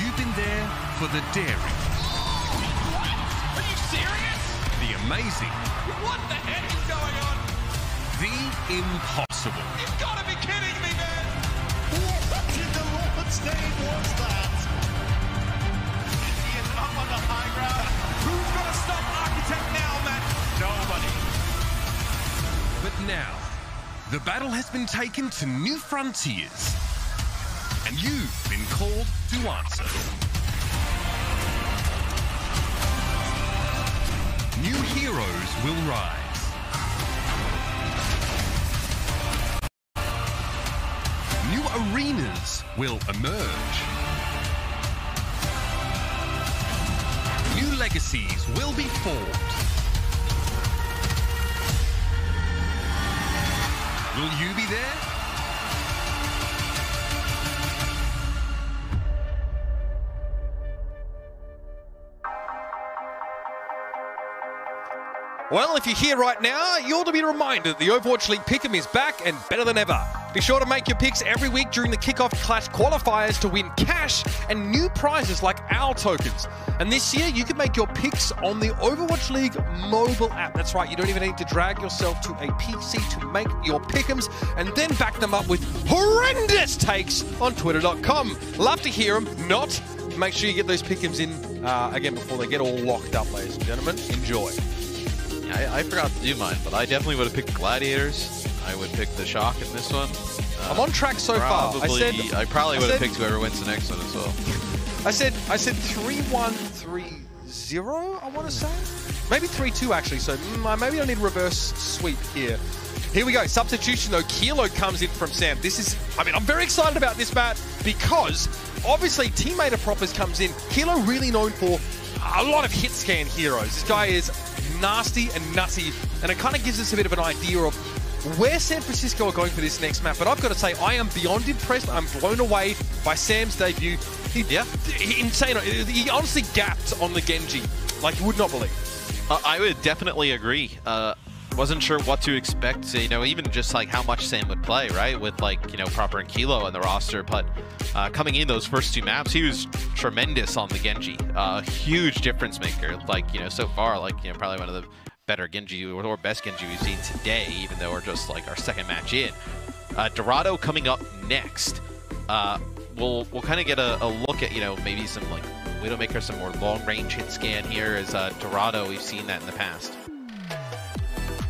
You've been there for the daring. Are you serious? The amazing. What the heck is going on? The impossible. You've got to be kidding me, man! What in the Lord's name was that? He is up on the high ground. Who's going to stop Architect now, man? Nobody. But now, the battle has been taken to new frontiers. And you've been called to answer. New heroes will rise. New arenas will emerge. New legacies will be formed. Will you be there? Well, if you're here right now, you ought to be reminded the Overwatch League Pick'em is back and better than ever. Be sure to make your picks every week during the Kickoff Clash qualifiers to win cash and new prizes like OWL tokens. And this year, you can make your picks on the Overwatch League mobile app. That's right, you don't even need to drag yourself to a PC to make your pick'ems and then back them up with horrendous takes on twitter.com. Love to hear them. Not. Make sure you get those pick'ems in again before they get all locked up, ladies and gentlemen. Enjoy. I forgot to do mine, but I definitely would have picked Gladiators. I would pick the Shock in this one. I'm on track so far. I probably would have picked whoever wins the next one as well. I said 3-1-3-0, I want to say. Maybe 3-2 actually, so maybe I need a reverse sweep here. Here we go, substitution though. Kilo comes in from Sam. I'm very excited about this, Matt, because obviously teammate of Propers comes in. Kilo really known for a lot of hit scan heroes. This guy is nasty and nutty, and it kind of gives us a bit of an idea of where San Francisco are going for this next map. But I've got to say, I am beyond impressed. I'm blown away by Sam's debut. Insane. He honestly gapped on the Genji like you would not believe. I would definitely agree. Wasn't sure what to expect, even just like how much Sam would play, right? With Proper and Kilo on the roster, but coming in those first two maps, he was tremendous on the Genji. Huge difference maker, so far, probably one of the better Genji or best Genji we've seen today, even though we're just our second match in. Dorado coming up next. We'll kind of get a look at, maybe some Widowmaker, some more long-range hit scan here as Dorado, we've seen that in the past.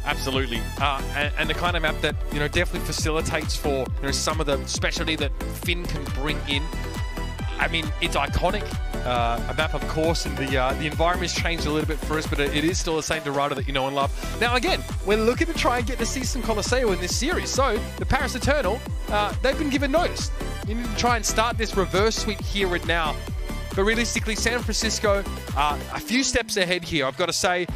Absolutely, and the kind of map that definitely facilitates for some of the specialty that Finn can bring in. I mean, it's iconic, a map of course, and the environment's changed a little bit for us, but it is still the same Dorado that you know and love. Now again, we're looking to try and get to see some Colosseo in this series, so the Paris Eternal, they've been given notice. You need to try and start this reverse sweep here and now. But realistically, San Francisco, a few steps ahead here. I've got to say,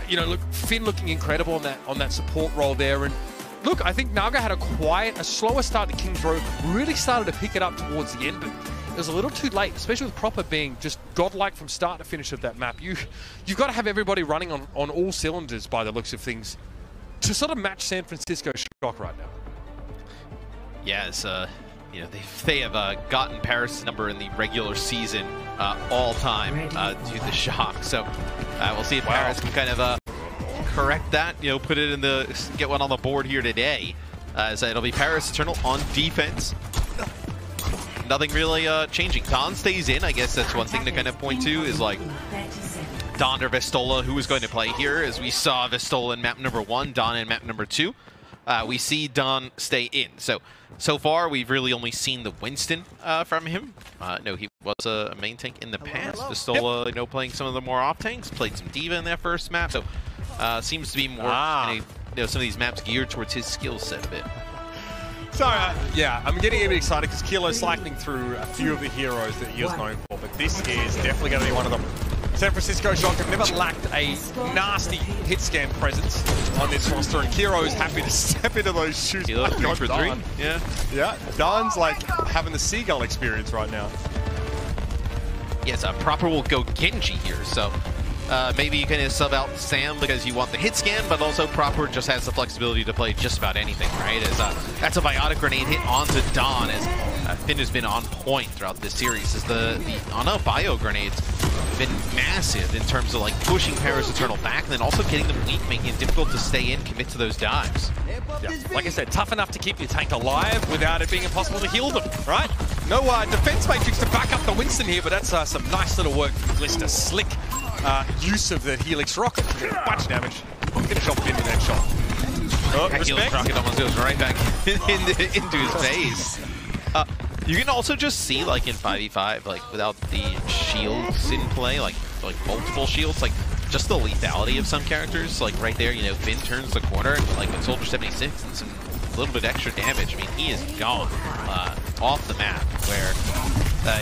look, Finn looking incredible on that support role there. And look, I think Naga had a slower start to King's Row. Really started to pick it up towards the end, but it was a little too late, especially with Proper being just godlike from start to finish of that map. You've got to have everybody running on all cylinders by the looks of things to sort of match San Francisco's Shock right now. Yes, they have gotten Paris' number in the regular season all time due to the Shock. So we'll see if Paris can kind of correct that, put it get one on the board here today. So it'll be Paris Eternal on defense. Nothing really changing. Don stays in. I guess that's one thing to kind of point to is Don or Vestola, who is going to play here, as we saw Vestola in map number 1, Don in map number 2. We see Don stay in. So far, we've really only seen the Winston from him. No, he was a main tank in the past. Vestola, playing some of the more off tanks, played some D.Va in that first map. So seems to be more, some of these maps geared towards his skill set a bit. Sorry, I'm getting a bit excited because Kilo's cycling through a few of the heroes that he was known for, but this is definitely going to be one of them. San Francisco Shock have never lacked a nasty hit scan presence on this roster, and Kiro's happy to step into those shoes. Kilo 3 for 3. Yeah, Don's like having the seagull experience right now. Yes, Proper will go Genji here, so Maybe you can sub out Sam because you want the hit scan, but also Proper just has the flexibility to play just about anything, right? As that's a biotic grenade hit onto Dawn, as Finn has been on point throughout this series. As the Ana bio grenades have been massive in terms of like pushing Paris Eternal back, and then also getting them weak, making it difficult to stay in, commit to those dives. Yeah. Like I said, tough enough to keep your tank alive without it being impossible to heal them, right? No defense matrix to back up the Winston here, but that's some nice little work from Glister. Slick use of the Helix Rocket. A bunch of damage. Finish off Finn with that shot. Oh, That Helix Rocket almost goes right back into his face. You can also just see, like, in 5v5, like, without the shields in play, like multiple shields, like, just the lethality of some characters. Like, right there, you know, Finn turns the corner, like, with Soldier 76 and some little bit extra damage. I mean, he is gone off the map, where,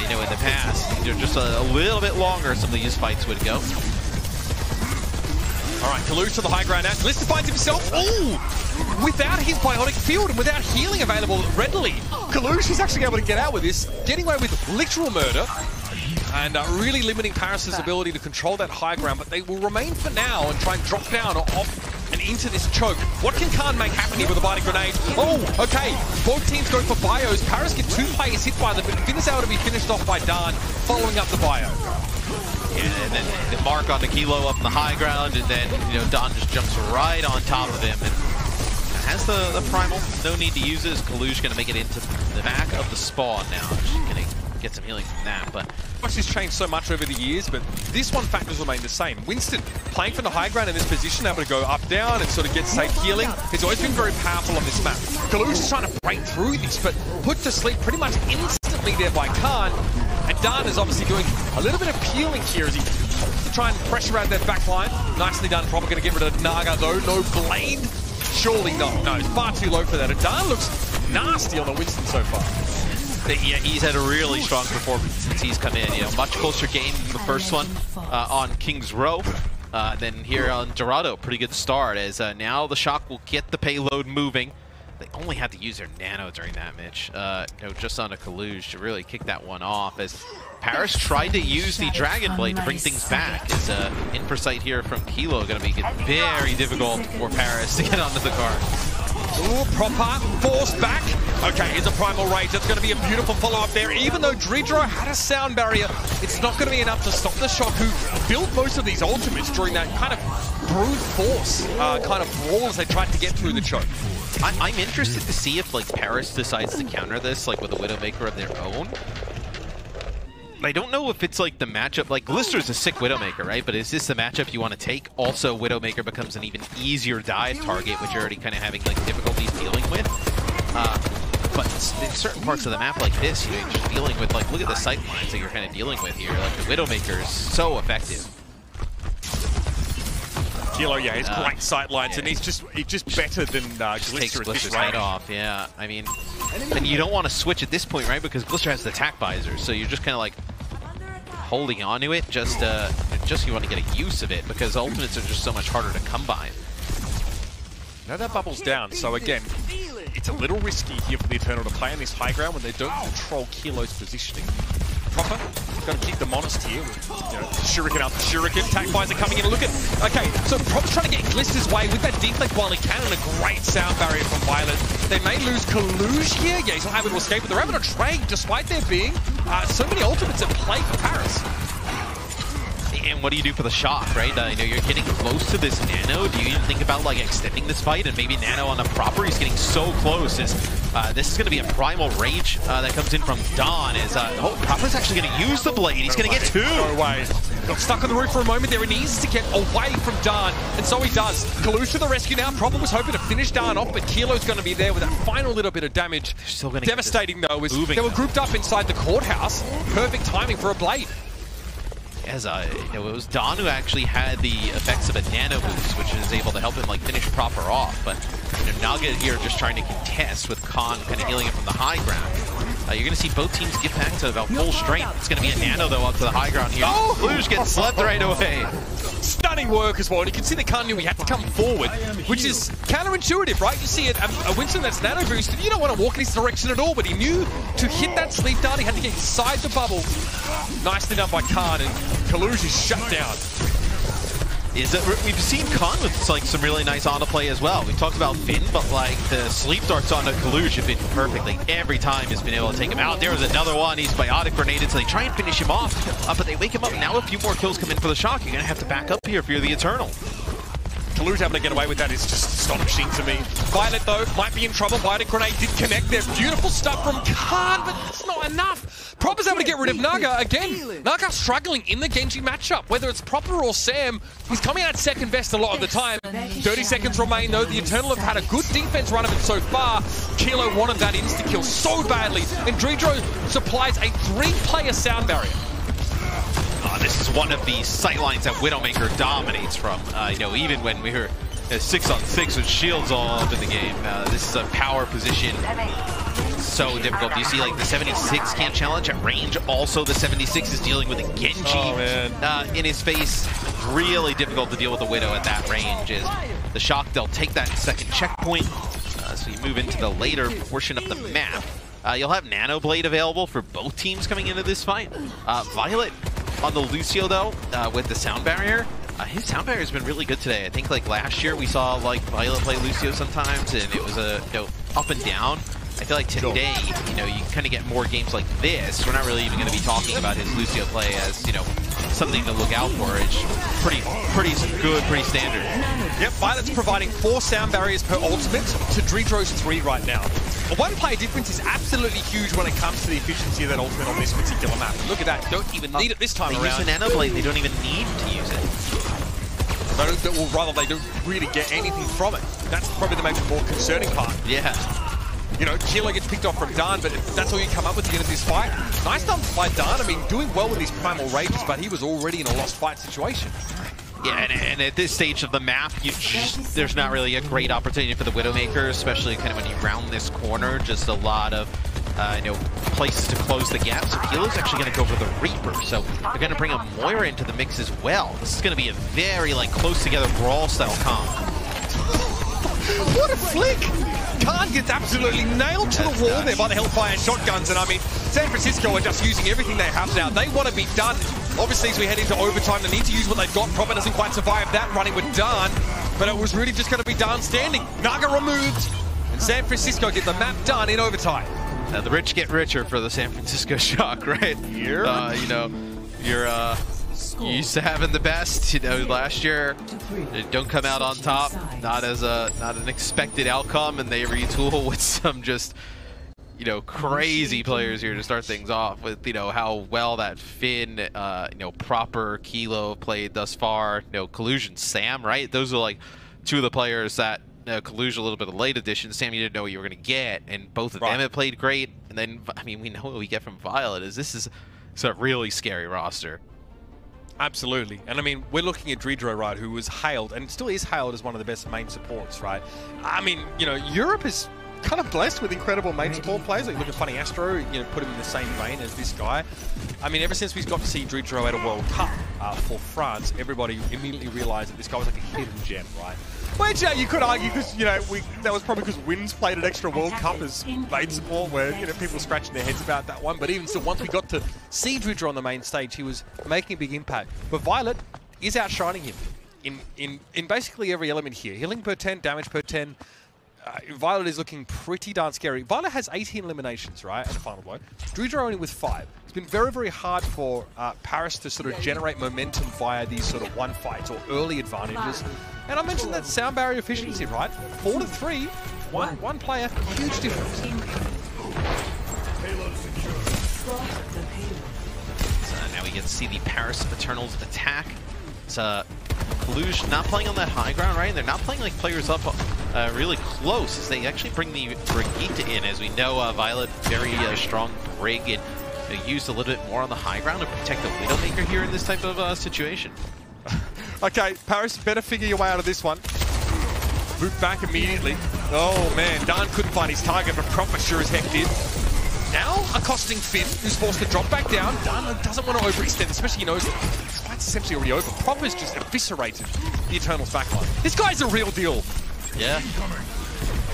you know, in the past, they're just a little bit longer some of these fights would go. All right, Kalush to the high ground now. Glister finds himself, without his biotic field and without healing available readily. Kalush is actually able to get out with this, getting away with literal murder, and really limiting Paris's ability to control that high ground, but they will remain for now and try and drop down off and into this choke. What can Khan make happen here with a biotic grenade? Oh, okay, both teams go for bios. Paris get 2 players hit by them, but Finn is able to be finished off by Dan, following up the bio. Yeah, and then the mark on the Kilo up in the high ground, and then, you know, Don just jumps right on top of him and has the primal. No need to use it. Kalush going to make it into the back of the spawn now. She's going to get some healing from that, but Overwatch has changed so much over the years, but this one factors remain the same. Winston playing from the high ground in this position, able to go up, down, and sort of get safe healing. It's always been very powerful on this map. Kalush is trying to break through this, but put to sleep pretty much instantly there by Khan. And Dan is obviously doing a little bit of peeling here as he try and pressure out that back line. Nicely done. Probably going to get rid of Naga though. No blade. Surely not. No, it's far too low for that. And Dan looks nasty on the Winston so far. yeah, he's had a really strong performance since he's come in. You know, much closer game than the first one on King's Row. Then here on Dorado, pretty good start as now the Shock will get the payload moving. They only had to use their nano during that, Mitch. You know, just on a Kalush to really kick that one off as Paris tried to use the Dragon Blade to bring things back. As Infrasight here from Kilo going to make it very difficult for Paris to get onto the card. Ooh, proper forced back. Okay, here's a Primal Rage. That's going to be a beautiful follow-up there. Even though Dridro had a sound barrier, it's not going to be enough to stop the Shock, who built most of these ultimates during that kind of brute force kind of brawl as they tried to get through the choke. I'm interested to see if, like, Paris decides to counter this, like, with a Widowmaker of their own. I don't know if it's, like, the matchup. Like, Glister's a sick Widowmaker, right? But is this the matchup you want to take? Also, Widowmaker becomes an even easier dive target, which you're already kind of having, like, difficulties dealing with. But in certain parts of the map like this, you're just dealing with, like, look at the sight lines that you're kind of dealing with here. Like, the Widowmaker is so effective. Kilo, yeah, he's great sight lines, and he's just better than Glister Takes at this Glister's head off, yeah. I mean, and you don't want to switch at this point, right? Because Glister has the attack visor, so you're just kind of like holding on to it. Just you want to get a use of it because ultimates are just so much harder to come by. Now that bubble's down, so again, it's a little risky here for the Eternal to play on this high ground when they don't control Kilo's positioning. Proper, got to keep them honest here. You know, Shuriken up, Shuriken, attack visor coming in. Look at, okay, so Prop's trying to get Glister's way with that deflect while he can, and a great sound barrier from Violet. They may lose Kalush here. Yeah, he's not able to escape, but they're able to trade despite there being so many ultimates at play for Paris. And what do you do for the Shock, right? You know, you're getting close to this Nano. Do you even think about, like, extending this fight and maybe Nano on the Proper? He's getting so close. As, this is going to be a Primal Rage that comes in from Dawn. As Proper's actually going to use the Blade. He's going to get 2. No way. Got stuck on the roof for a moment there and needs to get away from Dan, and so he does. Kalush to the rescue now. Proper was hoping to finish Dan off, but Kilo's going to be there with that final little bit of damage. They're still going to devastating though, is they were grouped up inside the courthouse. Perfect timing for a Blade. As you know, it was Don who actually had the effects of a nano boost, which is able to help him like finish Proper off. But you know, Naga here just trying to contest with Khan kind of healing him from the high ground. You're going to see both teams get back to about full strength. It's going to be a nano though up to the high ground here. Oh, Luge gets slept right away. Stunning work as well. And you can see that Khan knew he had to come forward, which is counterintuitive, right? You see a Winston that's nano boosted. You don't want to walk in his direction at all, but he knew to hit that sleep dart, he had to get inside the bubble. Nicely done by Khan, and Kalush is shut down. is that we've seen Khan with like some really nice auto play as well. We talked about Finn, but like the sleep darts on the Kalush have been perfectly every time he's been able to take him out. There was another one, he's biotic grenaded, so they try and finish him off, but they wake him up. Now a few more kills come in for the Shock. You're gonna have to back up here if you're the Eternal. Kalush having to get away with that is just astonishing to me. Violet, though, might be in trouble. Biotic Grenade did connect there. Beautiful stuff from Khan, but that's not enough. Proper's able to get rid of Naga again. Naga struggling in the Genji matchup. Whether it's Proper or Sam, he's coming out second best a lot of the time. 30 seconds remain, though. The Eternal have had a good defense run of it so far. Kilo wanted that insta-kill so badly, and Dredro supplies a 3-player sound barrier. This is one of the sightlines that Widowmaker dominates from. You know, even when we were 6-on-6 with shields all up in the game, this is a power position. So difficult. You see, like the 76 can't challenge at range. Also, the 76 is dealing with a Genji in his face. Really difficult to deal with the Widow at that range. Is the Shock? They'll take that second checkpoint. So you move into the later portion of the map. You'll have Nano Blade available for both teams coming into this fight. Violet on the Lucio though, with the sound barrier. His sound barrier has been really good today. I think like last year we saw like Violet play Lucio sometimes, and it was a up and down. I feel like today, you know, you kind of get more games like this. We're not really even going to be talking about his Lucio play as, you know, something to look out for. It's pretty good, pretty standard. Yep, Violet's providing 4 sound barriers per ultimate to Dredro's 3 right now. The one player difference is absolutely huge when it comes to the efficiency of that ultimate on this particular map. Look at that, don't even need it this time around. They use a Nano Blade, they don't even need to use it. Well, rather, they don't really get anything from it. That's probably the maybe more concerning part. Yeah. You know, Kilo gets picked off from Dan, but if that's all you come up with at the end of this fight, nice done by Dan. I mean, doing well with his primal rages, but he was already in a lost fight situation. Yeah, and at this stage of the map, there's not really a great opportunity for the Widowmaker, especially kind of when you round this corner. Just a lot of, you know, places to close the gap. So Kilo's actually going to go for the Reaper. So they're going to bring a Moira into the mix as well. This is going to be a very, like, close-together brawl-style comp. What a flick! Khan gets absolutely nailed to the wall there by the Hellfire shotguns, and I mean, San Francisco are just using everything they have now. They want to be done. Obviously, as we head into overtime, they need to use what they've got. Proper doesn't quite survive that running with Dan, but it was really just going to be Dan standing. Naga removed, and San Francisco get the map done in overtime. The rich get richer for the San Francisco Shock, right? Here, you know, you're you used to having the best, you know, last year. They don't come out on top, not an expected outcome, and they retool with some just, you know, crazy players here to start things off with, you know, how well that Finn, you know, Proper, Kilo played thus far, you know, Collusion, Sam, right? Those are like 2 of the players that Collusion a little bit of late edition. Sam, you didn't know what you were going to get, and both of them have played great. And then, I mean, we know what we get from Violet is this is a really scary roster. Absolutely. And I mean, we're looking at Dredro, right, who was hailed, and still is hailed as one of the best main supports, right? I mean, you know, Europe is kind of blessed with incredible main support players. Like, look at Funny Astro, you know, put him in the same vein as this guy. I mean, ever since we got to see Dredro at a World Cup for France, everybody immediately realized that this guy was like a hidden gem, right? Which you could argue, because, you know, that was probably because Wins played an extra World Cup as main support, where, you know, people were scratching their heads about that one. But even still, once we got to see Dredro on the main stage, he was making a big impact. But Violet is outshining him in basically every element here. Healing per 10, damage per 10. Violet is looking pretty darn scary. Violet has 18 eliminations, right, at the final blow. Dredro only with 5. It's been very, very hard for Paris to sort of generate momentum via these sort of one fights or early advantages. And I mentioned that sound barrier efficiency, right? 4 to 3, one player, huge difference. So now we get to see the Paris Eternals attack. It's Kalush not playing on that high ground, right? And they're not playing like players up really close as they actually bring the Brigitte in. As we know, Violet, very strong Brig, and used a little bit more on the high ground to protect the Widowmaker here in this type of situation. Okay, Paris, better figure your way out of this one. Boot back immediately. Oh man, Dan couldn't find his target, but Proper sure as heck did. Now accosting Finn, who's forced to drop back down. Dan doesn't want to overextend, especially he knows that this fight's essentially already over. Proper's just eviscerated the Eternals backline. This guy's a real deal. Yeah.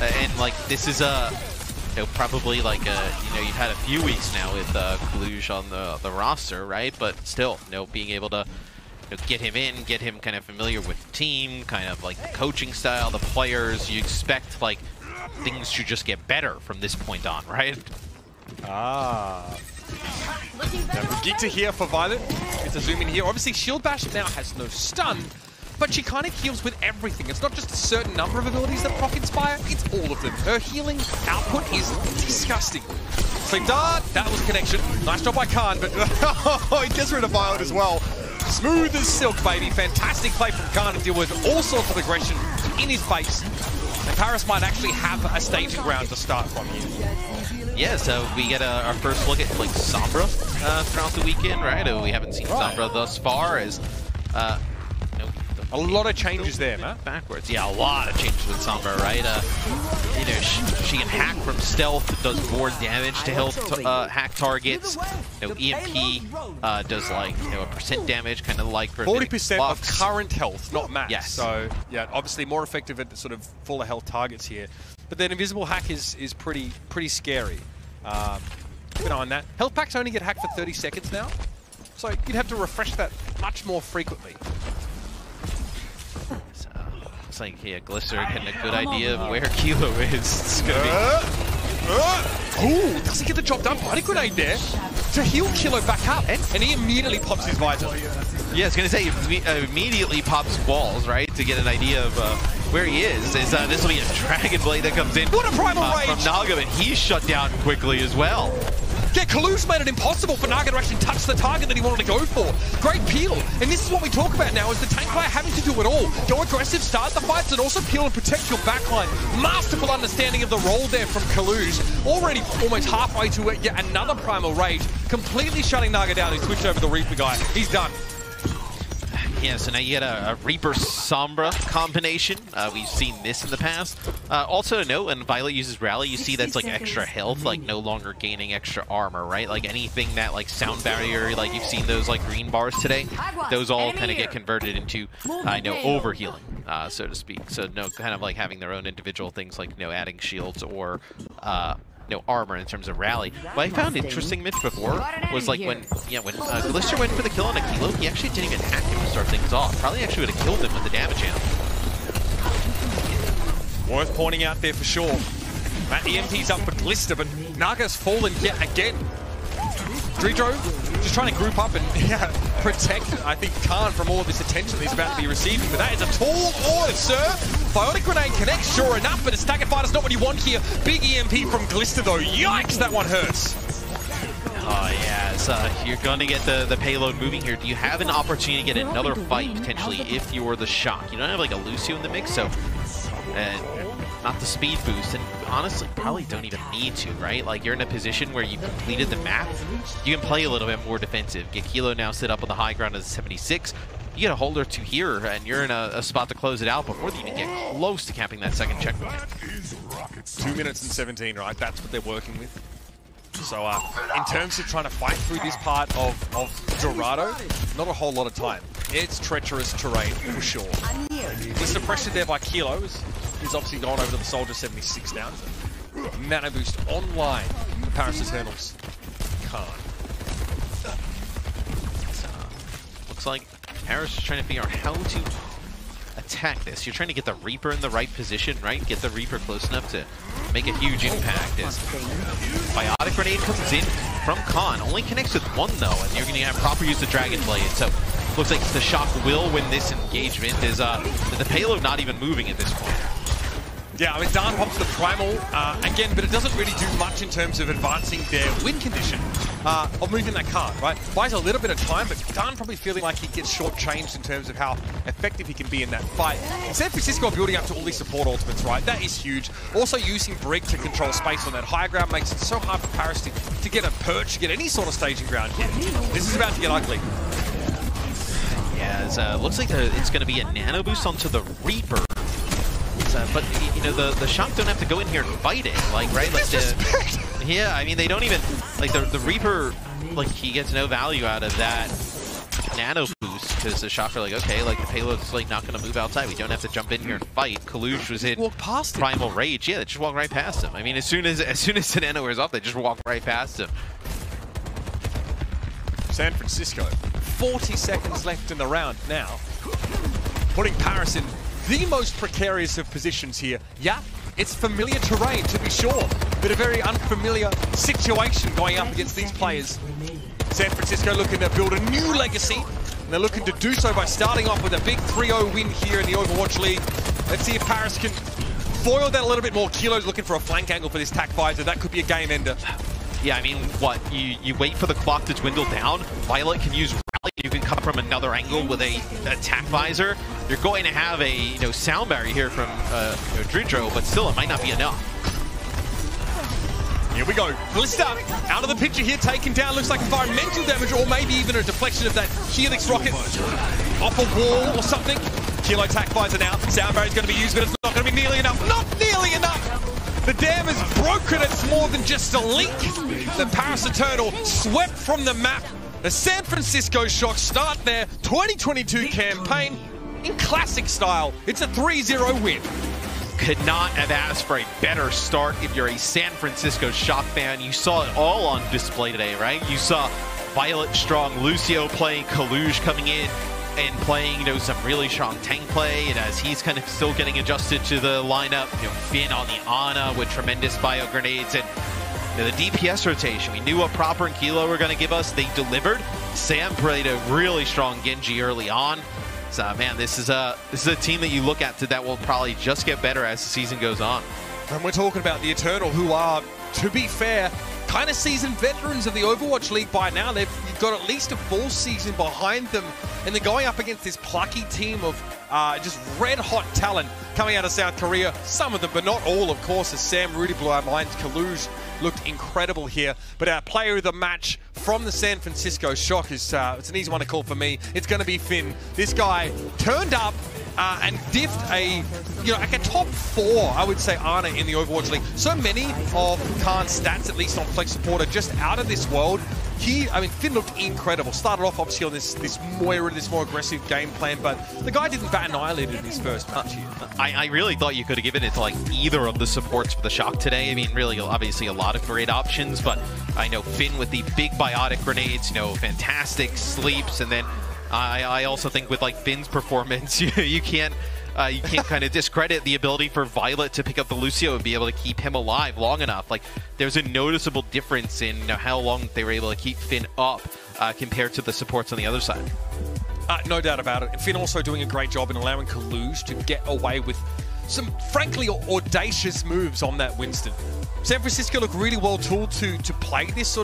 And like this is you know, probably like you know, you've had a few weeks now with Kalush on the roster, right? But still, you know, being able to get him in, get him kind of familiar with the team, kind of like the coaching style, the players. You expect like things should just get better from this point on, right? Now, good to hear for Violet. Get to zoom in here. Obviously, Shield Bash now has no stun, but she kind of heals with everything. It's not just a certain number of abilities that proc Inspire, it's all of them. Her healing output is disgusting. Sleep Dart, that was connection. Nice job by Khan, but he gets rid of Violet as well. Smooth as silk, baby. Fantastic play from Khan to deal with all sorts of aggression in his face. And Paris might actually have a staging ground to start from here. Yeah, so we get our first look at like Sombra throughout the weekend, right? We haven't seen Sombra thus far as a lot of changes there, man. Backwards, yeah, a lot of changes with Sombra, right? You know, she can hack from stealth, does more damage to health hack targets. You know, EMP does like a percent damage, kind of like for 40% of current health, not max. Yes. So yeah, obviously more effective at sort of fuller health targets here. But then invisible hack is pretty scary. Keep an eye on that. Health packs only get hacked for 30 seconds now, so you'd have to refresh that much more frequently. Looks like Glister getting a good idea of where Kilo is. It's gonna be. Oh, does he get the job done? Body grenade there to heal Kilo back up, and he immediately pops his visor. Yeah, I was gonna say immediately pops walls, right, to get an idea of where he is. This will be a Dragon Blade that comes in. What a primal rage from Naga, and he's shut down quickly as well. Yeah, Kalush made it impossible for Naga to actually touch the target that he wanted to go for. Great peel. And this is what we talk about now, is the tank player having to do it all. Go aggressive, start the fights, and also peel and protect your backline. Masterful understanding of the role there from Kalush. Already almost halfway to yet another primal rage. Completely shutting Naga down. He switched over the Reaper guy. He's done. Yeah, so now you get a Reaper Sombra combination. We've seen this in the past. Also, no, when Violet uses Rally, you see that's like extra health, like no longer gaining extra armor, right? Like anything that like sound barrier, like you've seen those like green bars today, those all kind of get converted into, overhealing, so to speak. So no, kind of like having their own individual things, like adding shields or armor in terms of Rally. What I found interesting, Mitch, before was like when Glister went for the kill on a Kilo, he actually didn't even hack him to start things off. Probably actually would have killed him with the damage amp. Worth pointing out there for sure. That EMP's up for Glister, but Naga's fallen yet again. Dredro just trying to group up and protect, I think, Khan from all of this attention that he's about to be receiving. But that is a tall order, sir. Biotic Grenade connects, sure enough, but a stagger fighter's not what you want here. Big EMP from Glister, though. Yikes, that one hurts. Oh, yeah, so you're going to get the payload moving here. Do you have an opportunity to get another fight, potentially, if you're the Shock? You don't have, like, a Lucio in the mix, so... not the speed boost, and honestly, probably don't even need to, right? Like, you're in a position where you completed the map. You can play a little bit more defensive. Get Kilo now sit up on the high ground as 76. You get a hold or two here, and you're in a spot to close it out before they even get close to capping that second checkpoint. 2 minutes and 17, right? That's what they're working with. So, in terms of trying to fight through this part of Dorado, not a whole lot of time. It's treacherous terrain, for sure. Glister pressured there by Kilo. He's obviously gone over to the Soldier, 76 down. Mana boost online for Paris Eternals. Khan. Looks like Paris is trying to figure out how to attack this. You're trying to get the Reaper in the right position, right? Get the Reaper close enough to make a huge impact. As Biotic Grenade comes in from Khan. Only connects with one, though, and you're going to have proper use of Dragon Blade. So looks like the Shock will win this engagement. Is the payload not even moving at this point? Yeah, I mean, Dan pops the Primal again, but it doesn't really do much in terms of advancing their win condition of moving that card, right? Buys a little bit of time, but Dan probably feeling like he gets shortchanged in terms of how effective he can be in that fight. And San Francisco building up to all these support ultimates, right? That is huge. Also using Brig to control space on that high ground makes it so hard for Paris to get a perch, to get any sort of staging ground here. This is about to get ugly. Yeah, looks like it's going to be a nano boost onto the Reaper. But the Shock don't have to go in here and fight it, like, right? Like yeah, I mean, they don't even like the Reaper, like, he gets no value out of that nano boost because the Shock are like, okay, like the payload's like not going to move outside. We don't have to jump in here and fight. Kalush was in Primal Rage. Yeah, they just walk right past him. I mean, as soon as the nano wears off, they just walk right past him. San Francisco 40 seconds left in the round now. Putting Paris in the most precarious of positions here. Yeah, it's familiar terrain to be sure, but a very unfamiliar situation going up against these players. San Francisco looking to build a new legacy, and they're looking to do so by starting off with a big 3-0 win here in the Overwatch League. Let's see if Paris can foil that a little bit more. Kilo's looking for a flank angle for this TAC visor. That could be a game ender. Yeah, I mean, what? You wait for the clock to dwindle down. Violet can use rally. You can come from another angle with a TAC visor. You're going to have a sound barrier here from Dridro, but still, it might not be enough. Here we go. Blista out of the picture here, taken down. Looks like environmental damage, or maybe even a deflection of that Helix rocket off a wall or something. Kilo TAC visor now. Sound barrier's going to be used, but it's not going to be nearly enough. Not nearly enough. The dam is broken. It's more than just a leak. The Paris Eternal swept from the map. The San Francisco Shock start their 2022 campaign in classic style. It's a 3-0 win. Could not have asked for a better start if you're a San Francisco Shock fan. You saw it all on display today, right? You saw Violet strong, Lucio playing, Kaluge coming in and playing, some really strong tank play. And as he's kind of still getting adjusted to the lineup, Finn on the Ana with tremendous bio grenades and the DPS rotation. We knew what Proper and Kilo were going to give us. They delivered. Sam played a really strong Genji early on. So, man, this is a team that you look at that will probably just get better as the season goes on. And we're talking about the Eternal, who are, to be fair, kind of seasoned veterans of the Overwatch League by now. They've got at least a full season behind them, and they're going up against this plucky team of just red-hot talent coming out of South Korea. Some of them, but not all, of course, as Sam really blew our minds. Kaluge looked incredible here. But our player of the match from the San Francisco Shock is, it's an easy one to call for me. It's going to be Finn. This guy turned up and diffed like a top 4, I would say, Ana in the Overwatch League. So many of Khan's stats, at least on Flex Support, are just out of this world. Finn looked incredible. Started off obviously on this more aggressive game plan, but the guy didn't bat an eyelid in his first match here. I really thought you could have given it to either of the supports for the Shock today. I mean, really, obviously a lot of great options, but I know Finn with the big biotic grenades, fantastic sleeps, and then I also think with Finn's performance, you can't kind of discredit the ability for Violet to pick up the Lucio and be able to keep him alive long enough. There's a noticeable difference in how long they were able to keep Finn up compared to the supports on the other side. No doubt about it. And Finn also doing a great job in allowing Kaluge to get away with some, frankly, audacious moves on that Winston. San Francisco look really well tooled to play this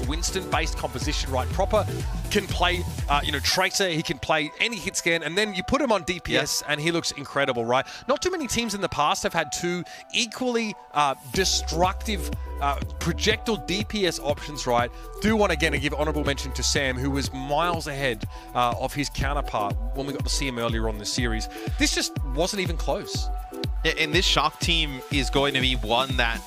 Winston-based composition, right? Proper can play, Tracer, he can play any hit scan, and then you put him on DPS, and he looks incredible, right? Not too many teams in the past have had two equally destructive projectile DPS options, right? Do want again to give honorable mention to Sam, who was miles ahead of his counterpart when we got to see him earlier on the series. This just wasn't even close. And this Shock team is going to be one that,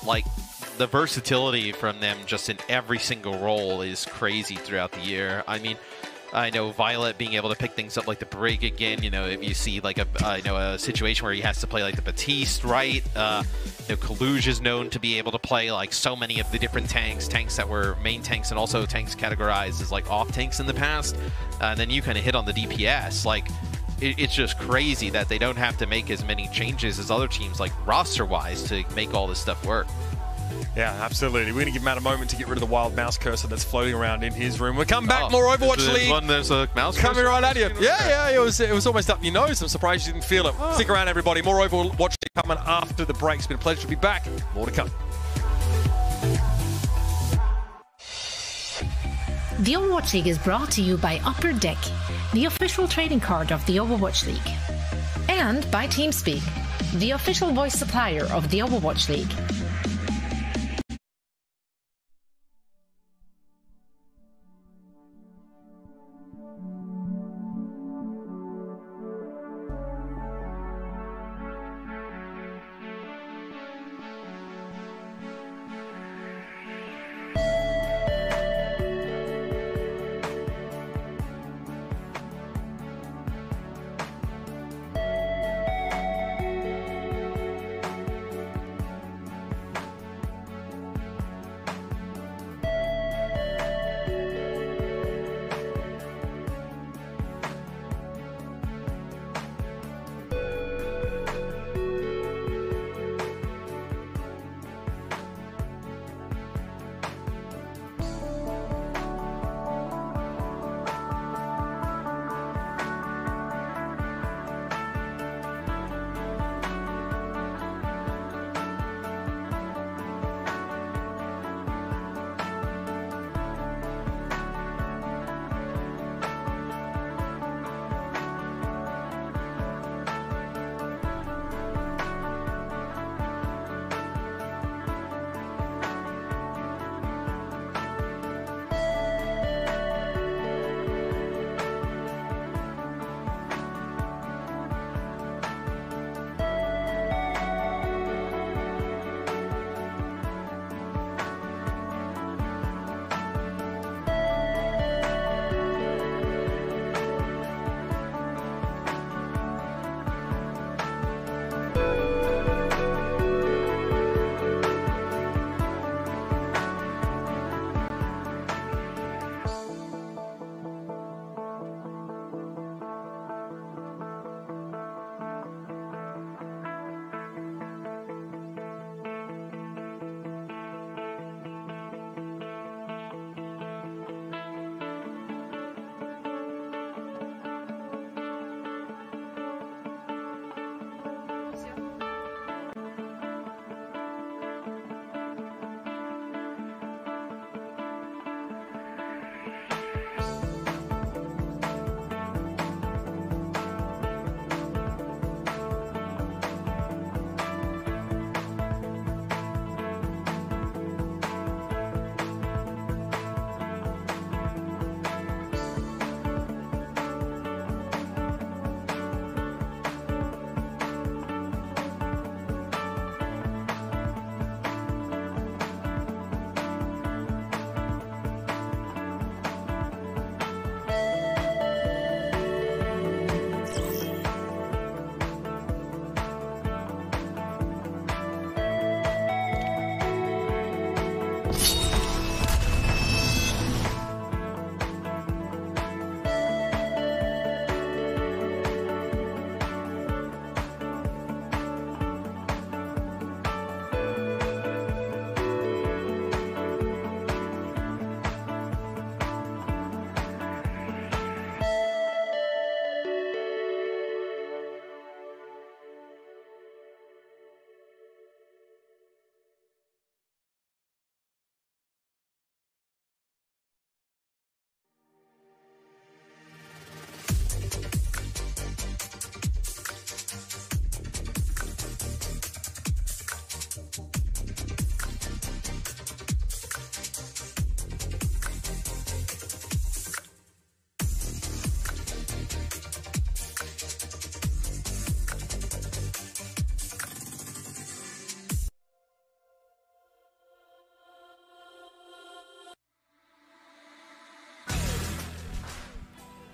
the versatility from them just in every single role is crazy throughout the year. I mean, I know Violet being able to pick things up like the Brig again, if you see a situation where he has to play the Batiste, right? Kaluge is known to be able to play so many of the different tanks that were main tanks and also tanks categorized as off tanks in the past. And then you kind of hit on the DPS. It's just crazy that they don't have to make as many changes as other teams, roster-wise, to make all this stuff work. Yeah, absolutely. We're going to give Matt a moment to get rid of the wild mouse cursor that's floating around in his room. We'll come back, more Overwatch League. There's a mouse coming cursor? right at you. Yeah, it was almost up your nose. I'm surprised you didn't feel it. Stick around, everybody. More Overwatch League coming after the break. It's been a pleasure to be back. More to come. The Overwatch League is brought to you by Upper Deck, the official trading card of the Overwatch League. And by TeamSpeak, the official voice supplier of the Overwatch League.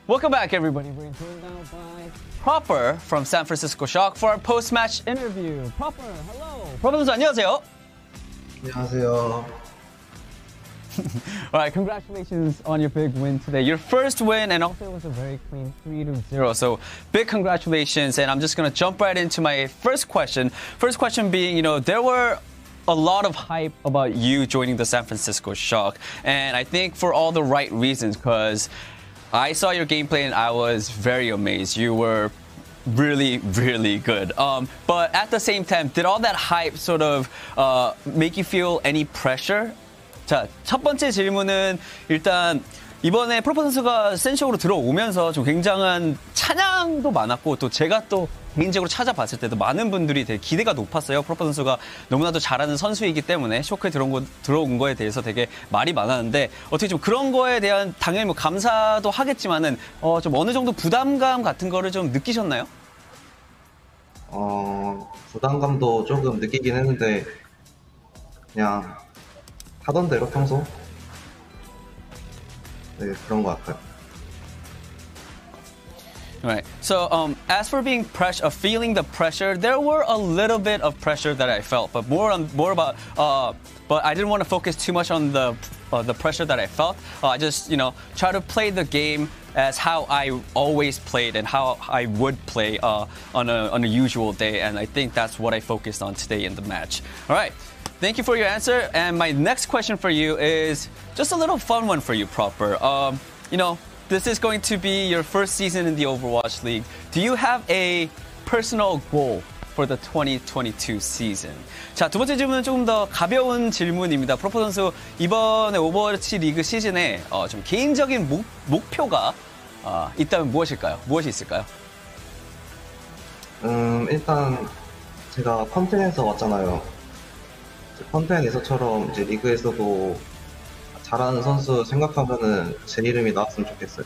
Welcome back, everybody. We're joined now by Proper from San Francisco Shock for our post-match interview. Proper, hello. Proper 선수 안녕하세요. 안녕하세요. All right, congratulations on your big win today. Your first win, and also it was a very clean 3-0. So big congratulations, and I'm just going to jump right into my first question. First question being, there were a lot of hype about you joining the San Francisco Shock, and I think for all the right reasons, because I saw your gameplay and I was very amazed. You were really, really good. But at the same time, did all that hype sort of make you feel any pressure? 자, 첫 번째 질문은 일단 이번에 프로퍼 선수가 센쇼로 들어오면서 좀 굉장한 찬양도 많았고 또 제가 또 개인적으로 찾아봤을 때도 많은 분들이 되게 기대가 높았어요. 프로퍼 선수가 너무나도 잘하는 선수이기 때문에 쇼크에 들어온 거에 대해서 되게 말이 많았는데 어떻게 좀 그런 거에 대한 당연히 뭐 감사도 하겠지만은 좀 어느 정도 부담감 같은 거를 좀 느끼셨나요? 부담감도 조금 느끼긴 했는데 그냥 하던 대로 평소 네, 그런 것 같아요. Right. So, as for being feeling the pressure, there were a little bit of pressure that I felt, but more about. But I didn't want to focus too much on the pressure that I felt. I just, try to play the game as how I always played and how I would play on a usual day, and I think that's what I focused on today in the match. All right. Thank you for your answer. And my next question for you is just a little fun one for you, Proper. This is going to be your first season in the Overwatch League. Do you have a personal goal for the 2022 season? 자, 두 번째 질문은 조금 더 가벼운 질문입니다. 프로퍼 선수, 이번에 오버워치 리그 시즌에 좀 개인적인 목표가 있다면 무엇이 있을까요? 일단 제가 컨텐에서 왔잖아요. 컨텐에서처럼 이제 리그에서도 잘하는 선수 생각하면은 제 이름이 나왔으면 좋겠어요.